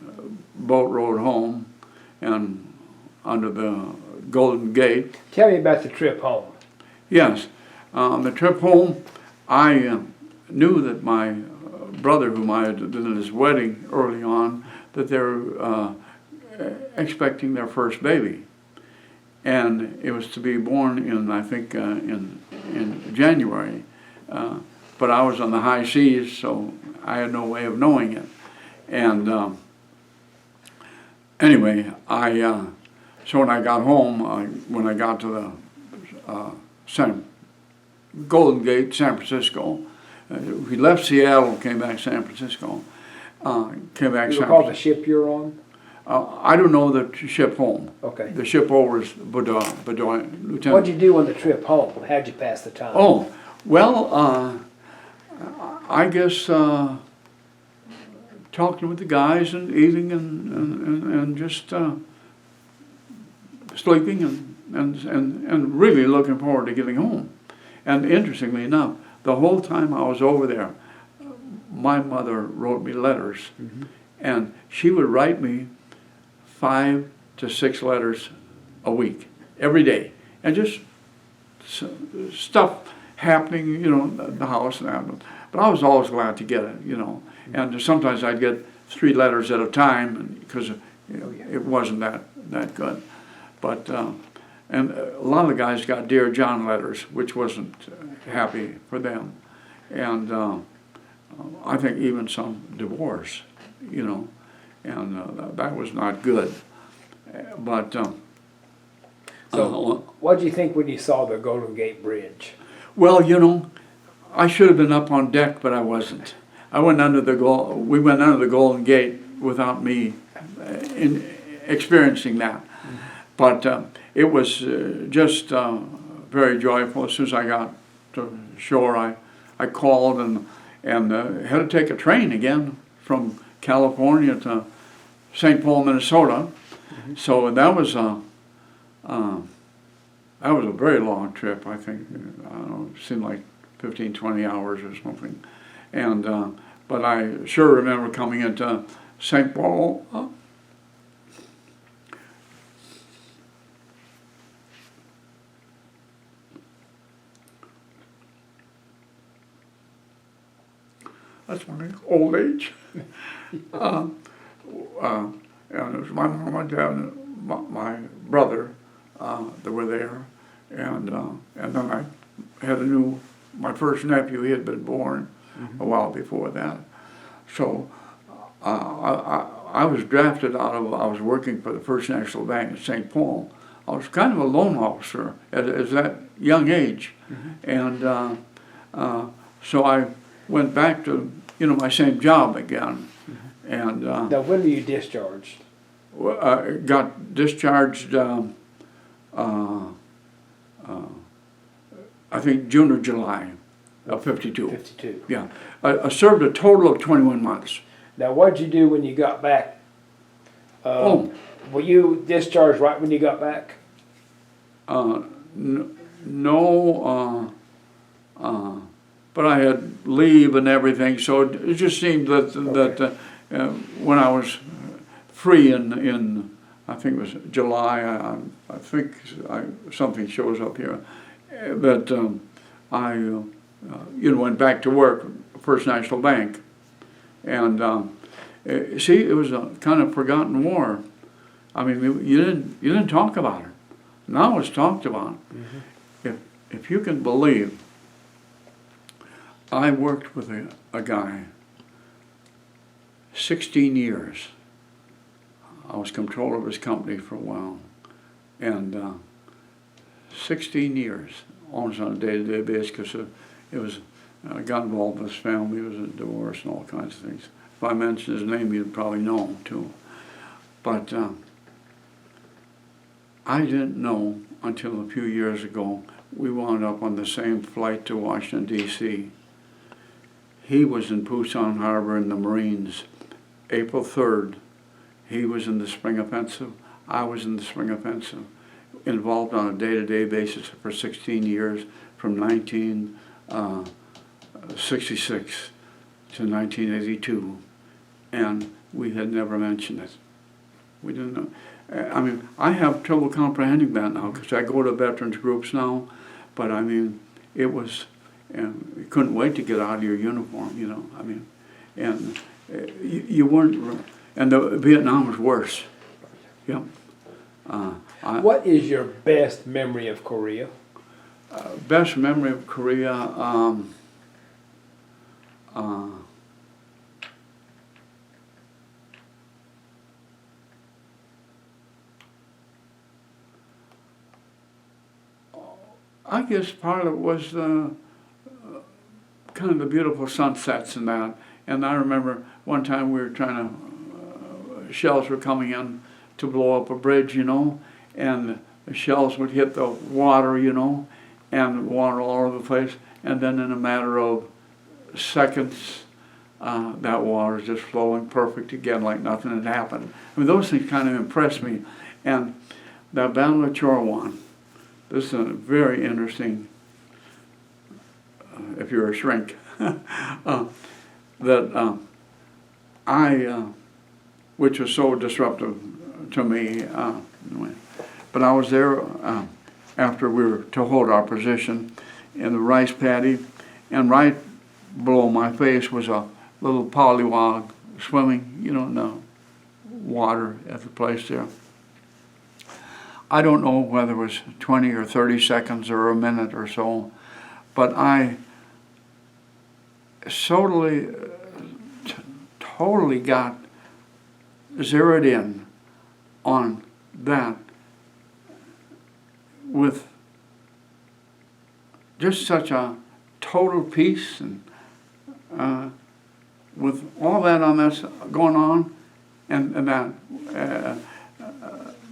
boat rode home, and under the Golden Gate. Tell me about the trip home. Yes, the trip home, I knew that my brother, whom I had been at his wedding early on, that they were expecting their first baby. And it was to be born in, I think, in January. But I was on the high seas, so I had no way of knowing it. And anyway, so when I got home, when I got to the Golden Gate, San Francisco, we left Seattle, came back San Francisco, You recall the ship you're on? I don't know the ship home. Okay. The ship over is Bedoin, Lieutenant. What'd you do on the trip home? How'd you pass the time? Oh, well, I guess talking with the guys and eating and just sleeping and really looking forward to getting home. And interestingly enough, the whole time I was over there, my mother wrote me letters, and she would write me 5 to 6 letters a week, every day, and just stuff happening, you know, in the house and that. But I was always glad to get it, you know. And sometimes I'd get 3 letters at a time because it wasn't that good. But and a lot of the guys got Dear John letters, which wasn't happy for them, and I think even some divorce, you know, and that was not good. But so, what did you think when you saw the Golden Gate Bridge? well, you know, I should have been up on deck, but I wasn't. We went under the Golden Gate without me experiencing that. But it was just very joyful. As soon as I got to shore, I called and had to take a train again from California to St. Paul, Minnesota. So that was a very long trip. I think I don't know, it seemed like 15, 20 hours or something. And but I sure remember coming into St. Paul. That's my old age. And it was my mom, my dad, and my brother that were there, and then I had my first nephew. He had been born a while before that, so I was drafted I was working for the First National Bank in St. Paul. I was kind of a loan officer at that young age, and so I went back to my same job again, and Now, when were you discharged? got discharged. I think June or July of '52. 52. Yeah, I served a total of 21 months. Now, what'd you do when you got back? Were you discharged right when you got back? No, but I had leave and everything, so it just seemed that when I was free in I think it was July, I think something shows up here, but I went back to work, First National Bank, and see, it was a kind of forgotten war. I mean, you didn't talk about it. Now it's talked about. If you can believe, I worked with a guy 16 years. I was controller of his company for a while, and 16 years, almost on a day-to-day basis, because it was got involved with his family. It was a divorce and all kinds of things. If I mentioned his name, you'd probably know him too. But I didn't know until a few years ago. We wound up on the same flight to Washington, D.C. He was in Pusan Harbor in the Marines. April 3rd, he was in the Spring Offensive. I was in the Spring Offensive, involved on a day-to-day basis for 16 years, from 1966 to 1982, and we had never mentioned it. We didn't know. I mean, I have trouble comprehending that now, because I go to veterans groups now, but I mean, it was, you couldn't wait to get out of your uniform, I mean, and you weren't, and the Vietnam was worse. Yeah. What is your best memory of Korea? Best memory of Korea, I guess part of it was kind of the beautiful sunsets and that. And I remember one time we were trying to, shells were coming in to blow up a bridge, and the shells would hit the water, and water all over the place. And then in a matter of seconds, that water is just flowing perfect again, like nothing had happened. I mean, those things kind of impressed me. And that Battle of Chorwan, this is a very interesting, if you're a shrink, which was so disruptive to me. But I was there after we were to hold our position in the rice paddy, and right below my face was a little pollywog swimming, in the water at the place there. I don't know whether it was 20 or 30 seconds or a minute or so, but I totally got zeroed in on that with just such a total peace, and with all that on this going on, and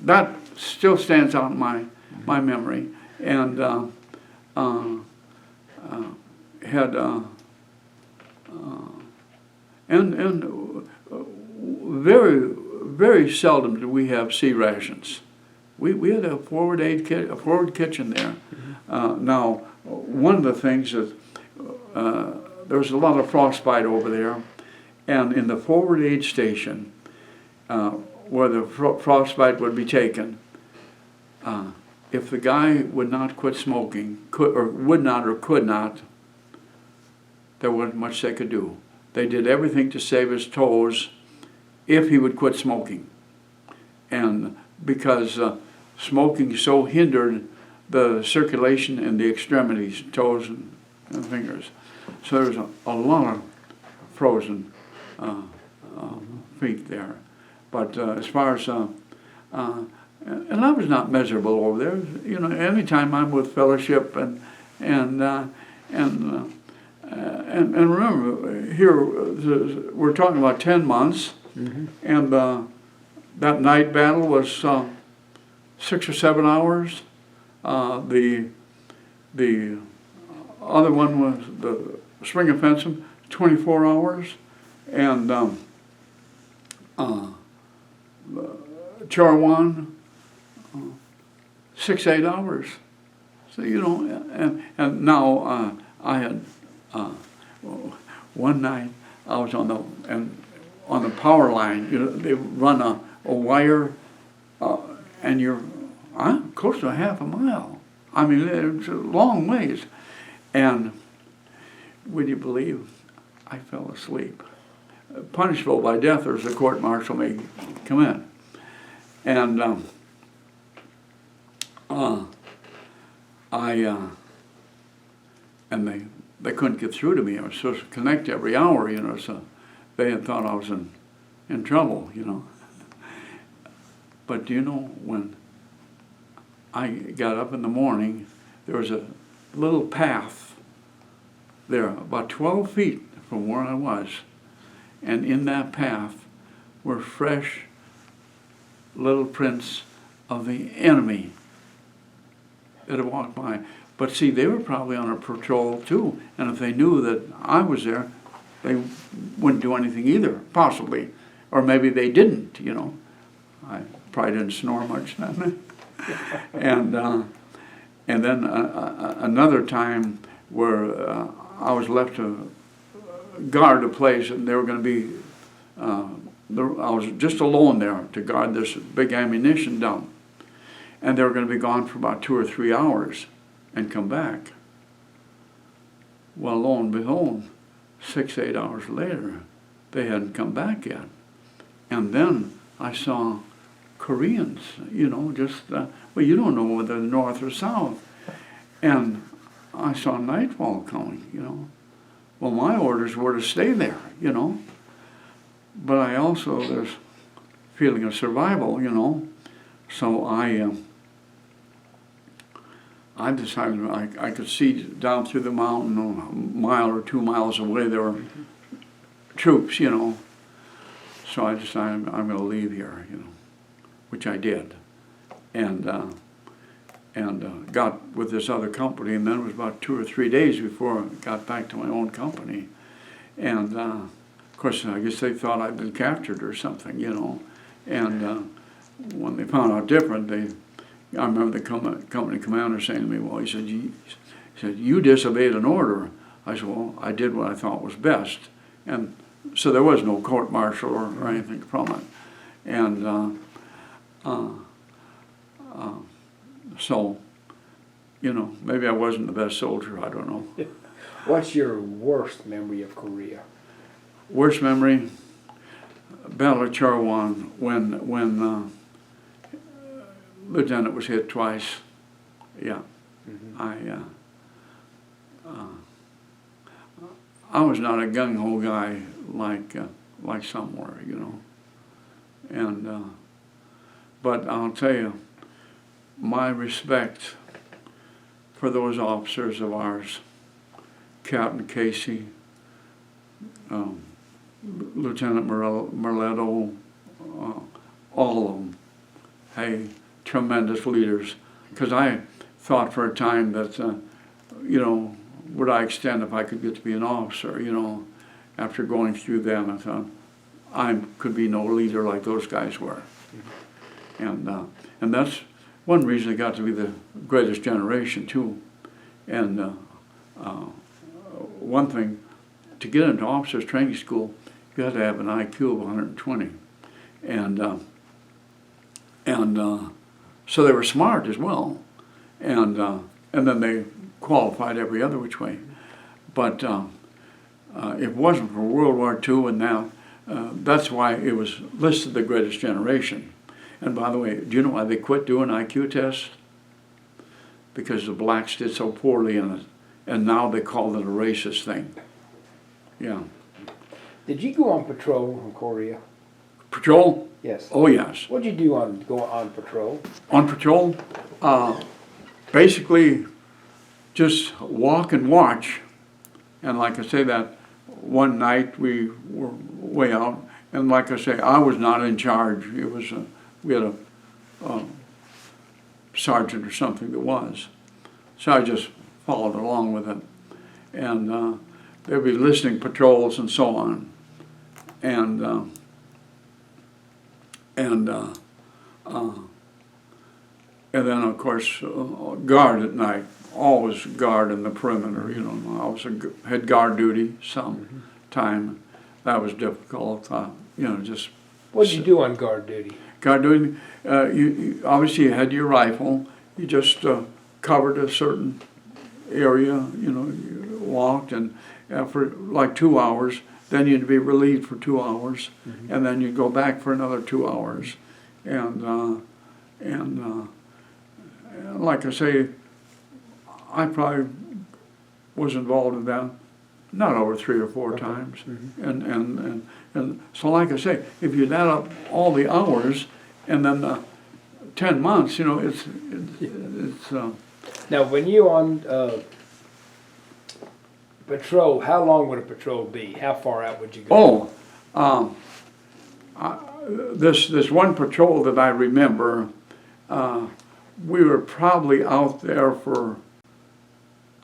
that still stands out in my memory, and had and very seldom do we have sea rations. We had a forward kitchen there. Now, one of the things is there was a lot of frostbite over there, and in the forward aid station, where the frostbite would be taken, if the guy would not quit smoking, could not, there wasn't much they could do. they did everything to save his toes if he would quit smoking. And because smoking so hindered the circulation in the extremities, toes and fingers. So there's a lot of frozen feet there. But as far as, and I was not miserable over there. You know, anytime I'm with fellowship and remember, here we're talking about 10 months, and that night battle was 6 or 7 hours. The other one was the spring offensive, 24 hours, and Charwan, 6-8 hours. So you know, and now I had one night I was on the power line. You know, they run a wire, and you're close to half a mile. I mean, it's a long ways. And would you believe, I fell asleep. Punishable by death, or as the court martial may come in. And and they couldn't get through to me. I was supposed to connect every hour, you know, so they had thought I was in trouble, you know. But do you know, when I got up in the morning, there was a little path there, about 12 feet from where I was. And in that path were fresh little prints of the enemy that had walked by. But see, they were probably on a patrol too. And if they knew that I was there, they wouldn't do anything either, possibly. Or maybe they didn't, you know. I probably didn't snore much then. And then another time where I was left to guard a place, and they were going to be, I was just alone there to guard this big ammunition dump. And they were going to be gone for about 2 or 3 hours and come back. Well, lo and behold, 6-8 hours later, they hadn't come back yet. And then I saw Koreans, you know, just, well, you don't know whether they're north or south. And I saw nightfall coming, you know. Well, my orders were to stay there, you know. But I also, there's feeling of survival, you know. So I decided I could see down through the mountain, a mile or 2 miles away, there were troops, you know. So I decided I'm going to leave here, you know, which I did. And got with this other company, and then it was about 2 or 3 days before I got back to my own company. And of course, I guess they thought I'd been captured or something, you know. And when they found out different, I remember the company commander saying to me, well, he said, you disobeyed an order. I said, well, I did what I thought was best. And so there was no court-martial or anything from it. And so, you know, maybe I wasn't the best soldier, I don't know. What's your worst memory of Korea? Worst memory, Battle of Charwan, when Lieutenant was hit twice. Yeah, I was not a gung-ho guy like some were, you know. And but I'll tell you, my respect for those officers of ours, Captain Casey, Lieutenant Merletto, all of them, hey, tremendous leaders. Because I thought for a time that, you know, would I extend if I could get to be an officer, you know. After going through them, I thought, I could be no leader like those guys were. And that's one reason I got to be the greatest generation, too. And one thing, to get into officers training school, you had to have an IQ of 120. And so they were smart as well. And then they qualified every other which way. But it wasn't for World War II, and now that's why it was listed the greatest generation. And by the way, do you know why they quit doing IQ tests? Because the blacks did so poorly in it, and now they call it a racist thing. Yeah. Did you go on patrol in Korea? Patrol? Yes. Oh, yes. What did you do on go on patrol? On patrol, basically just walk and watch. And like I say, that one night we were way out, and like I say, I was not in charge. It was we had a sergeant or something that was. So I just followed along with it. And there'd be listening patrols and so on. And then, of course, guard at night. Always guard in the perimeter, you know. I was had guard duty some time. That was difficult, you know, just... What did you do on guard duty? Guard duty, you obviously you had your rifle. You just covered a certain area, you know, you walked, and for like 2 hours, then you'd be relieved for 2 hours, and then you'd go back for another 2 hours. And like I say, I probably was involved in that, not over 3 or 4 times. And so like I say, if you add up all the hours and then 10 months, you know, it's Now, when you on patrol, how long would a patrol be? How far out would you go? This one patrol that I remember, we were probably out there for,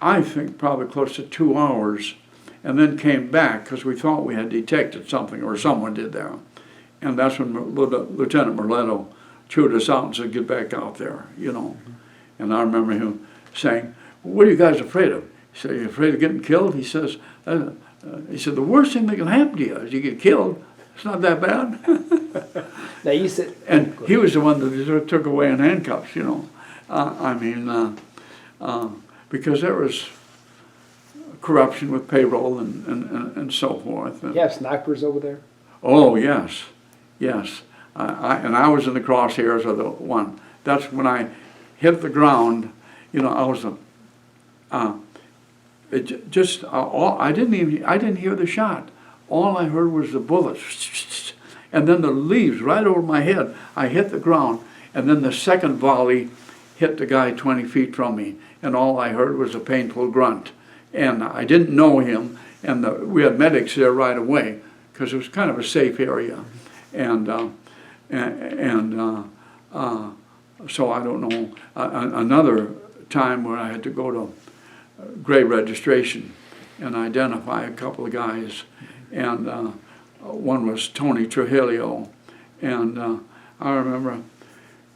I think, probably close to 2 hours, and then came back because we thought we had detected something, or someone did there. And that's when Lieutenant Merletto chewed us out and said, get back out there, you know. And I remember him saying, what are you guys afraid of? He said, are you afraid of getting killed? He says, the worst thing that can happen to you is you get killed. It's not that bad. Now you said... And he was the one that took away in handcuffs, you know. Because there was corruption with payroll and so forth. You have snipers over there? Oh, yes, yes. And I was in the crosshairs of the one. That's when I hit the ground, you know, I was I didn't hear the shot. All I heard was the bullets, and then the leaves right over my head. I hit the ground, and then the second volley hit the guy 20 feet from me, and all I heard was a painful grunt. And I didn't know him, and we had medics there right away, because it was kind of a safe area. And so I don't know, another time where I had to go to grave registration and identify a couple of guys, and one was Tony Trujillo, and I remember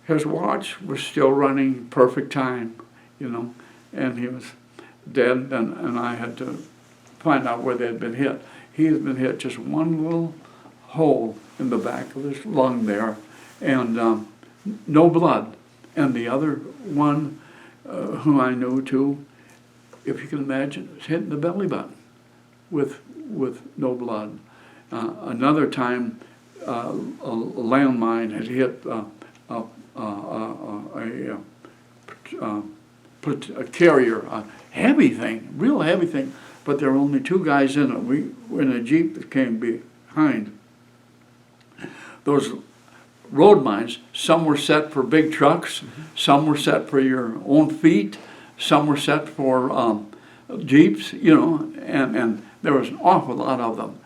his watch was still running perfect time, you know, and he was dead, and I had to find out where they had been hit. He had been hit just one little hole in the back of his lung there, and no blood. And the other one, whom I knew too, if you can imagine, was hit in the belly button with no blood. Another time, a landmine had hit a carrier, a heavy thing, real heavy thing, but there were only 2 guys in it. We were in a Jeep that came behind. Those road mines, some were set for big trucks, some were set for your own feet, some were set for Jeeps, you know, and there was an awful lot of them.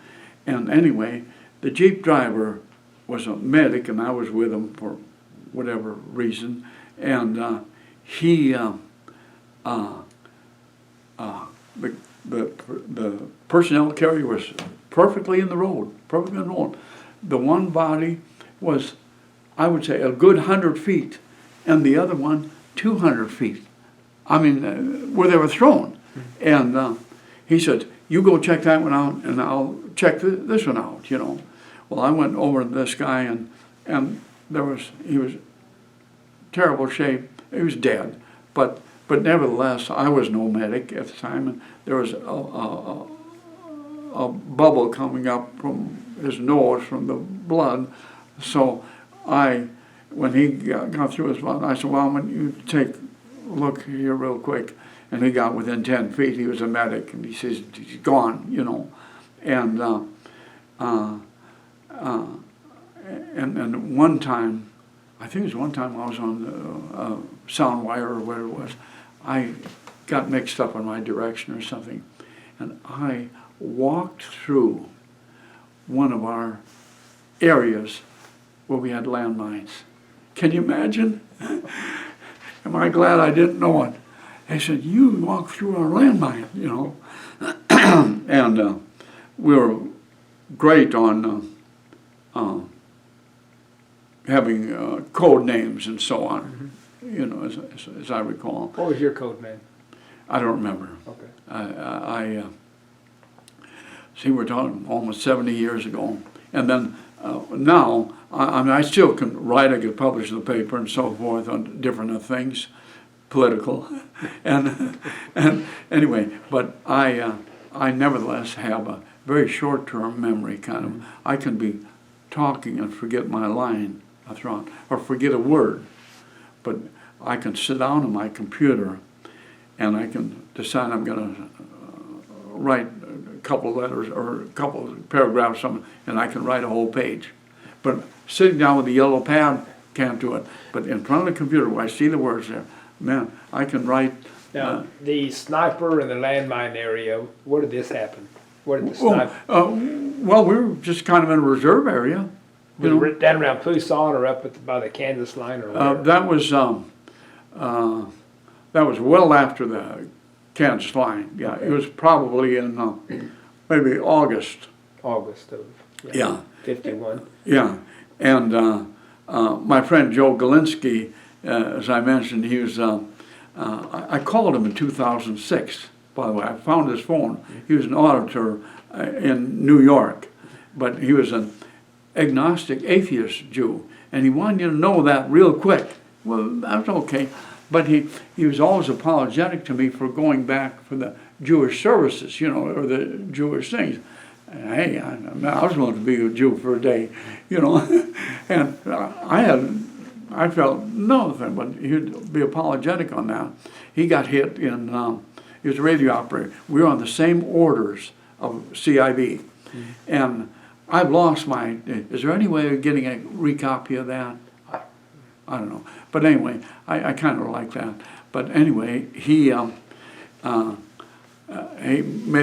And anyway, the Jeep driver was a medic, and I was with him for whatever reason, and the personnel carrier was perfectly in the road, perfectly in the road. The one body was, I would say, a good 100 feet, and the other one 200 feet. I mean, where they were thrown. And he said, you go check that one out, and I'll check this one out, you know. Well, I went over to this guy, and he was terrible shape. He was dead, but nevertheless, I was no medic at the time, and there was a bubble coming up from his nose from the blood. So when he got through his blood, I said, well, when you take a look here real quick. And he got within 10 feet. He was a medic, and he says, he's gone, you know. And and one time, I think it was one time I was on the sound wire or whatever it was, I got mixed up in my direction or something, and I walked through one of our areas where we had landmines. Can you imagine? Am I glad I didn't know it? They said, you walked through our landmine, you know. And we were great on having code names and so on, you know, as I recall. What was your code name? I don't remember. Okay. I see, we're talking almost 70 years ago. And then now, I mean, I still can write, I could publish in the paper and so forth on different things, political. and anyway, but I nevertheless have a very short-term memory kind of. I can be talking and forget my line I throw out, or forget a word, but I can sit down on my computer and I can decide I'm going to write a couple of letters or a couple of paragraphs, and I can write a whole page. But sitting down with a yellow pad, can't do it. But in front of the computer where I see the words there, man, I can write. Now, the sniper in the landmine area, where did this happen? Where did the sniper? Well, we were just kind of in a reserve area. Was it down around Tucson or up by the Kansas line or where? That was well after the Kansas line. Yeah, Okay. It was probably in maybe August. August of Yeah. 51. Yeah, and my friend Joe Galinsky, as I mentioned, he was. I called him in 2006. By the way, I found his phone. He was an auditor in New York, but he was an agnostic atheist Jew, and he wanted you to know that real quick. Well, that's okay, but he was always apologetic to me for going back for the Jewish services, you know, or the Jewish things. And, hey, I was willing to be a Jew for a day, you know, and I felt nothing, but he'd be apologetic on that. He got hit in, he was a radio operator. We were on the same orders of CIB, and I've lost my, is there any way of getting a recopy of that? I don't know. But anyway, I kind of like that. But anyway, he made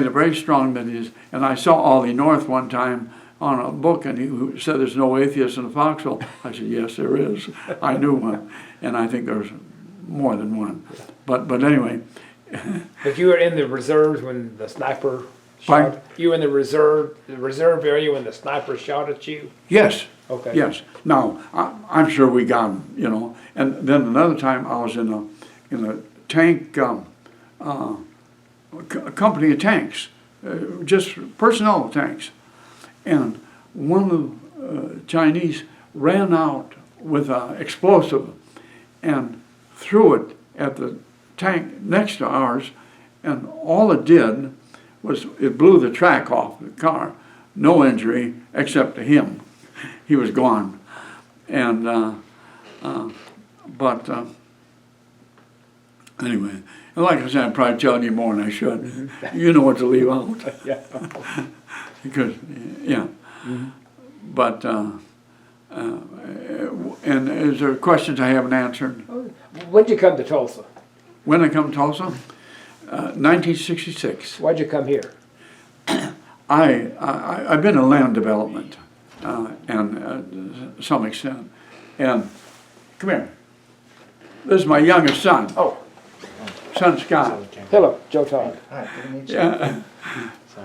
it very strong that and I saw Ollie North one time on a book, and he said there's no atheist in the foxhole. I said, yes, there is. I knew one, and I think there's more than one. But anyway. But you were in the reserves when the sniper Pardon? shot? You were in the reserve area when the sniper shot at you? Yes. Okay. Yes. Now, I'm sure we got him, you know. And then another time I was in a tank, a company of tanks, just personnel tanks. And one of the Chinese ran out with an explosive and threw it at the tank next to ours, and all it did was it blew the track off the car. No injury except to him. He was gone. And anyway, like I said, I'm probably telling you more than I should. You know what to leave out. Yeah. Because, yeah. But, and is there questions I haven't answered? When'd you come to Tulsa? When I come to Tulsa? 1966. Why'd you come here? I've been in land development, and to some extent. And, come here. This is my youngest son. Oh. Son Scott. Hello, Joe Todd. Hi, good to meet you. Yeah.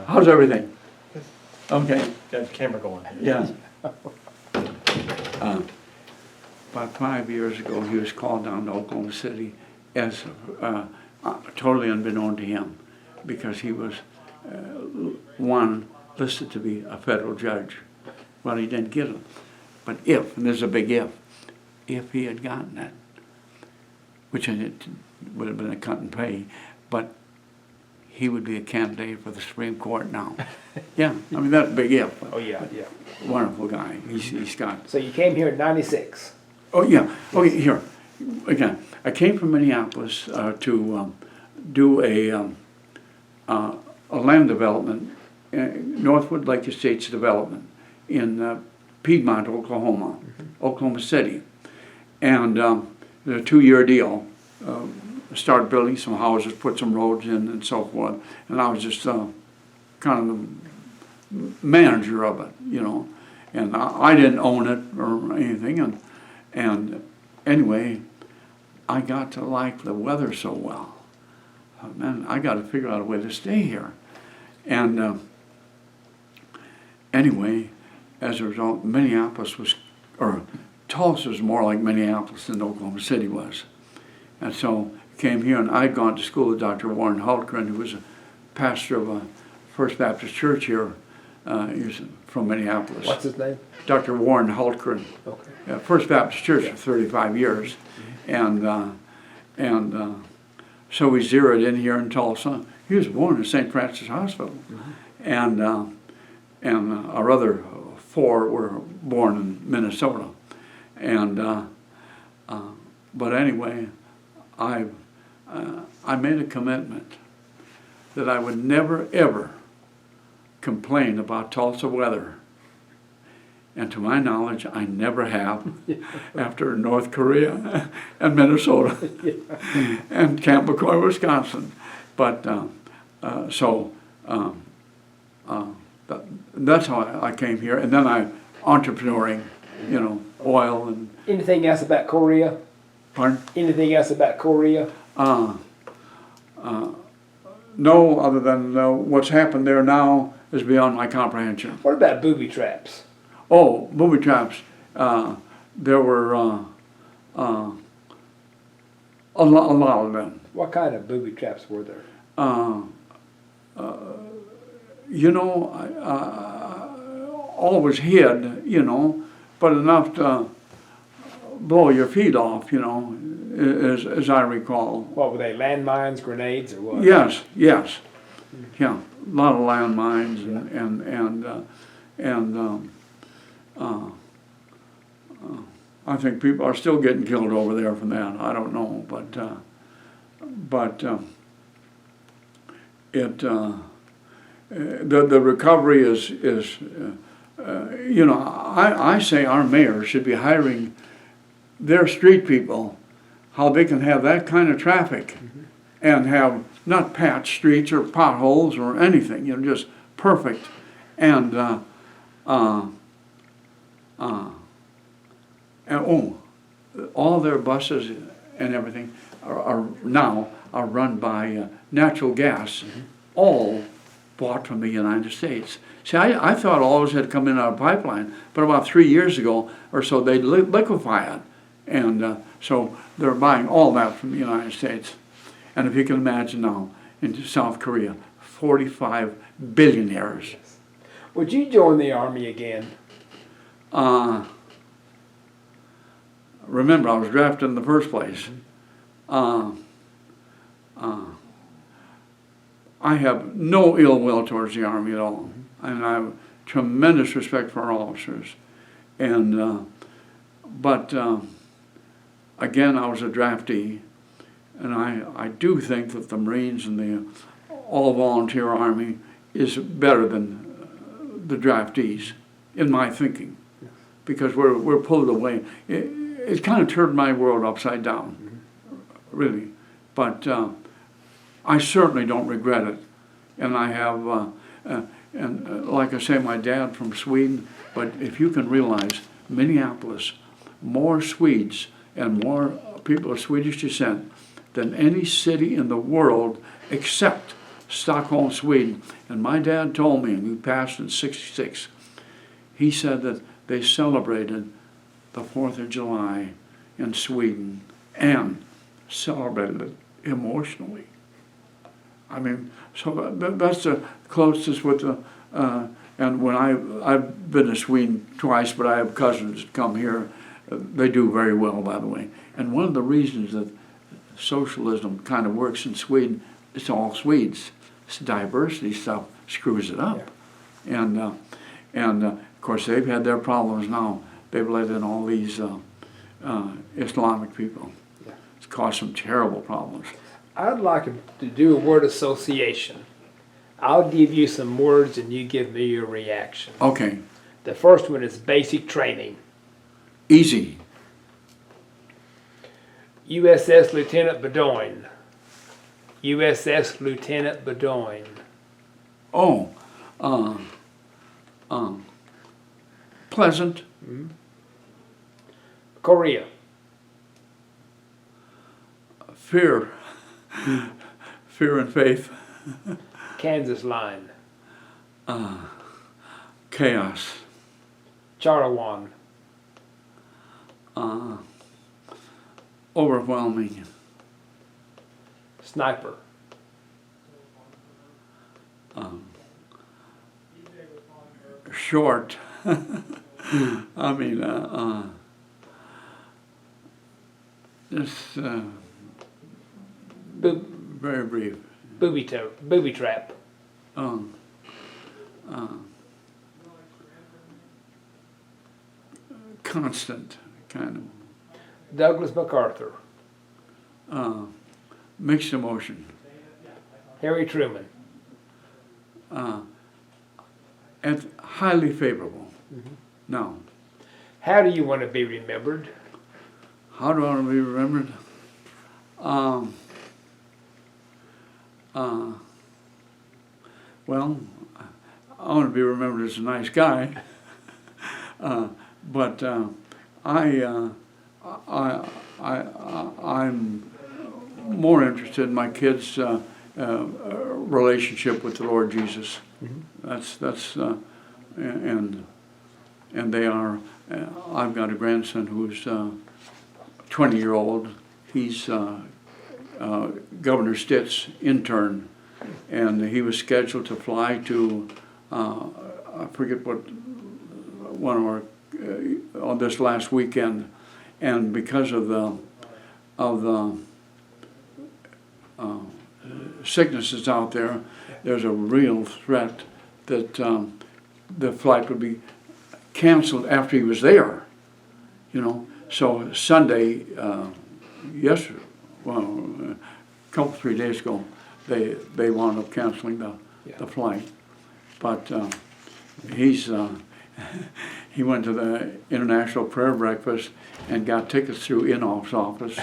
How's everything? Okay. Got the camera going. Yeah. About 5 years ago, he was called down to Oklahoma City as totally unbeknown to him, because he was listed to be a federal judge. Well, he didn't get it. But if, and there's a big if he had gotten it, which it would have been a cut and pay, but he would be a candidate for the Supreme Court now. Yeah, I mean, that's a big if. Oh, yeah, yeah. Wonderful guy. He's got. So you came here in 96. Oh, yeah. Okay, here. Again, I came from Minneapolis to do a land development, Northwood Lake Estates development in Piedmont, Oklahoma, Oklahoma City. And it was a 2-year deal. Started building some houses, put some roads in and so forth. And I was just kind of the manager of it, you know. And I didn't own it or anything. And anyway, I got to like the weather so well. Man, I got to figure out a way to stay here. And anyway, as a result, Tulsa was more like Minneapolis than Oklahoma City was. And so I came here, and I'd gone to school with Dr. Warren Hultgren, who was a pastor of a First Baptist Church here. He was from Minneapolis. What's his name? Dr. Warren Hultgren. Okay. First Baptist Church for 35 years. And so we zeroed in here in Tulsa. He was born in St. Francis Hospital. And our other 4 were born in Minnesota. And but anyway, I made a commitment that I would never ever complain about Tulsa weather. And to my knowledge, I never have after North Korea and Minnesota and Camp McCoy, Wisconsin. But that's how I came here. And then I entrepreneuring, you know, oil and. Anything else about Korea? Pardon? Anything else about Korea? No, other than what's happened there now is beyond my comprehension. What about booby traps? Oh, booby traps. There were a lot of them. What kind of booby traps were there? You know, always hid, you know, but enough to blow your feet off, you know, as I recall. What were they, landmines, grenades, or what? Yes. Yeah, a lot of landmines and I think people are still getting killed over there from that. I don't know, but the recovery is you know, I say our mayor should be hiring their street people, how they can have that kind of traffic and have not patched streets or potholes or anything, you know, just perfect. And all their buses and everything are run by natural gas, all bought from the United States. See, I thought all of us had come in on a pipeline, but about 3 years ago or so, they liquefy it. And so they're buying all that from the United States. And if you can imagine now, into South Korea, 45 billionaires. Would you join the Army again? Remember, I was drafted in the first place. I have no ill will towards the Army at all. And I have tremendous respect for our officers. And, but again, I was a draftee. And I do think that the Marines and the all-volunteer Army is better than the draftees, in my thinking. Because we're pulled away. It kind of turned my world upside down, really. But I certainly don't regret it. And I have, like I say, my dad from Sweden, but if you can realize, Minneapolis, more Swedes and more people of Swedish descent than any city in the world except Stockholm, Sweden. And my dad told me, and he passed in '66, he said that they celebrated the 4th of July in Sweden and celebrated it emotionally. I mean, so that's the closest with the, and when I've been to Sweden twice, but I have cousins that come here. They do very well, by the way. And one of the reasons that socialism kind of works in Sweden, it's all Swedes. diversity stuff screws it up. Yeah. And of course, they've had their problems now. They've let in all these Islamic people. Yeah. It's caused some terrible problems. I'd like to do a word association. I'll give you some words and you give me your reaction. Okay. The first one is basic training. Easy. USS Lieutenant Bedoin. USS Lieutenant Bedoin. Oh, pleasant. Mm-hmm. Korea. Fear. Fear and faith. Kansas Line. Chaos. Charawan. Overwhelming. Sniper. Short. I mean, just very brief. Booby trap. Constant, kind of. Douglas MacArthur. Mixed emotion. Harry Truman. And highly favorable. Mm-hmm. Now, how do you want to be remembered? How do I want to be remembered? Well, I want to be remembered as a nice guy, but I'm more interested in my kids' relationship with the Lord Jesus. Mm-hmm. And they are. I've got a grandson who's 20-year-old. He's Governor Stitt's intern, and he was scheduled to fly to I forget what one of our on this last weekend, and because of the sicknesses out there, there's a real threat that the flight would be canceled after he was there. You know, so Sunday, yesterday, well, a couple 3 days ago, they wound up canceling the flight, but he went to the International Prayer Breakfast and got tickets through Inhoff's office,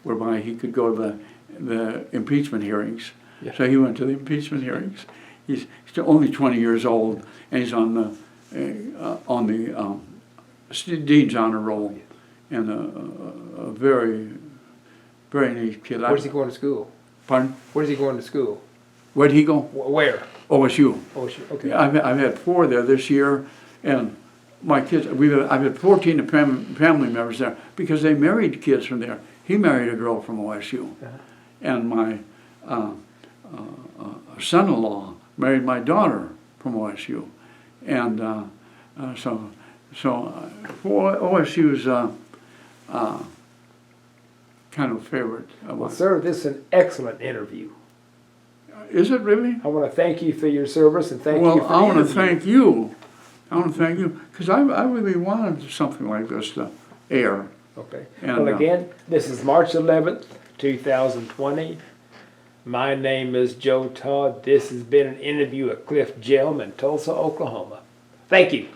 whereby he could go to the impeachment hearings. Yeah. So he went to the impeachment hearings. He's only 20 years old, and he's on the Dean's honor roll, and a very, very neat kid. Where's he going to school? Pardon? Where's he going to school? Where'd he go? Where? OSU. OSU. Okay. Yeah, I've had 4 there this year, and my kids. I've had 14 family members there because they married kids from there. He married a girl from OSU, and my son-in-law married my daughter from OSU, and so OSU's kind of favorite. Well, sir, this is an excellent interview. Is it really? I want to thank you for your service and thank you for the Well, I want to interview. thank you. I want to thank you because I really wanted something like this to air. Okay. And, well, again, this is March 11th, 2020. My name is Joe Todd. This has been an interview with Cliff Hjelm in Tulsa, Oklahoma. Thank you.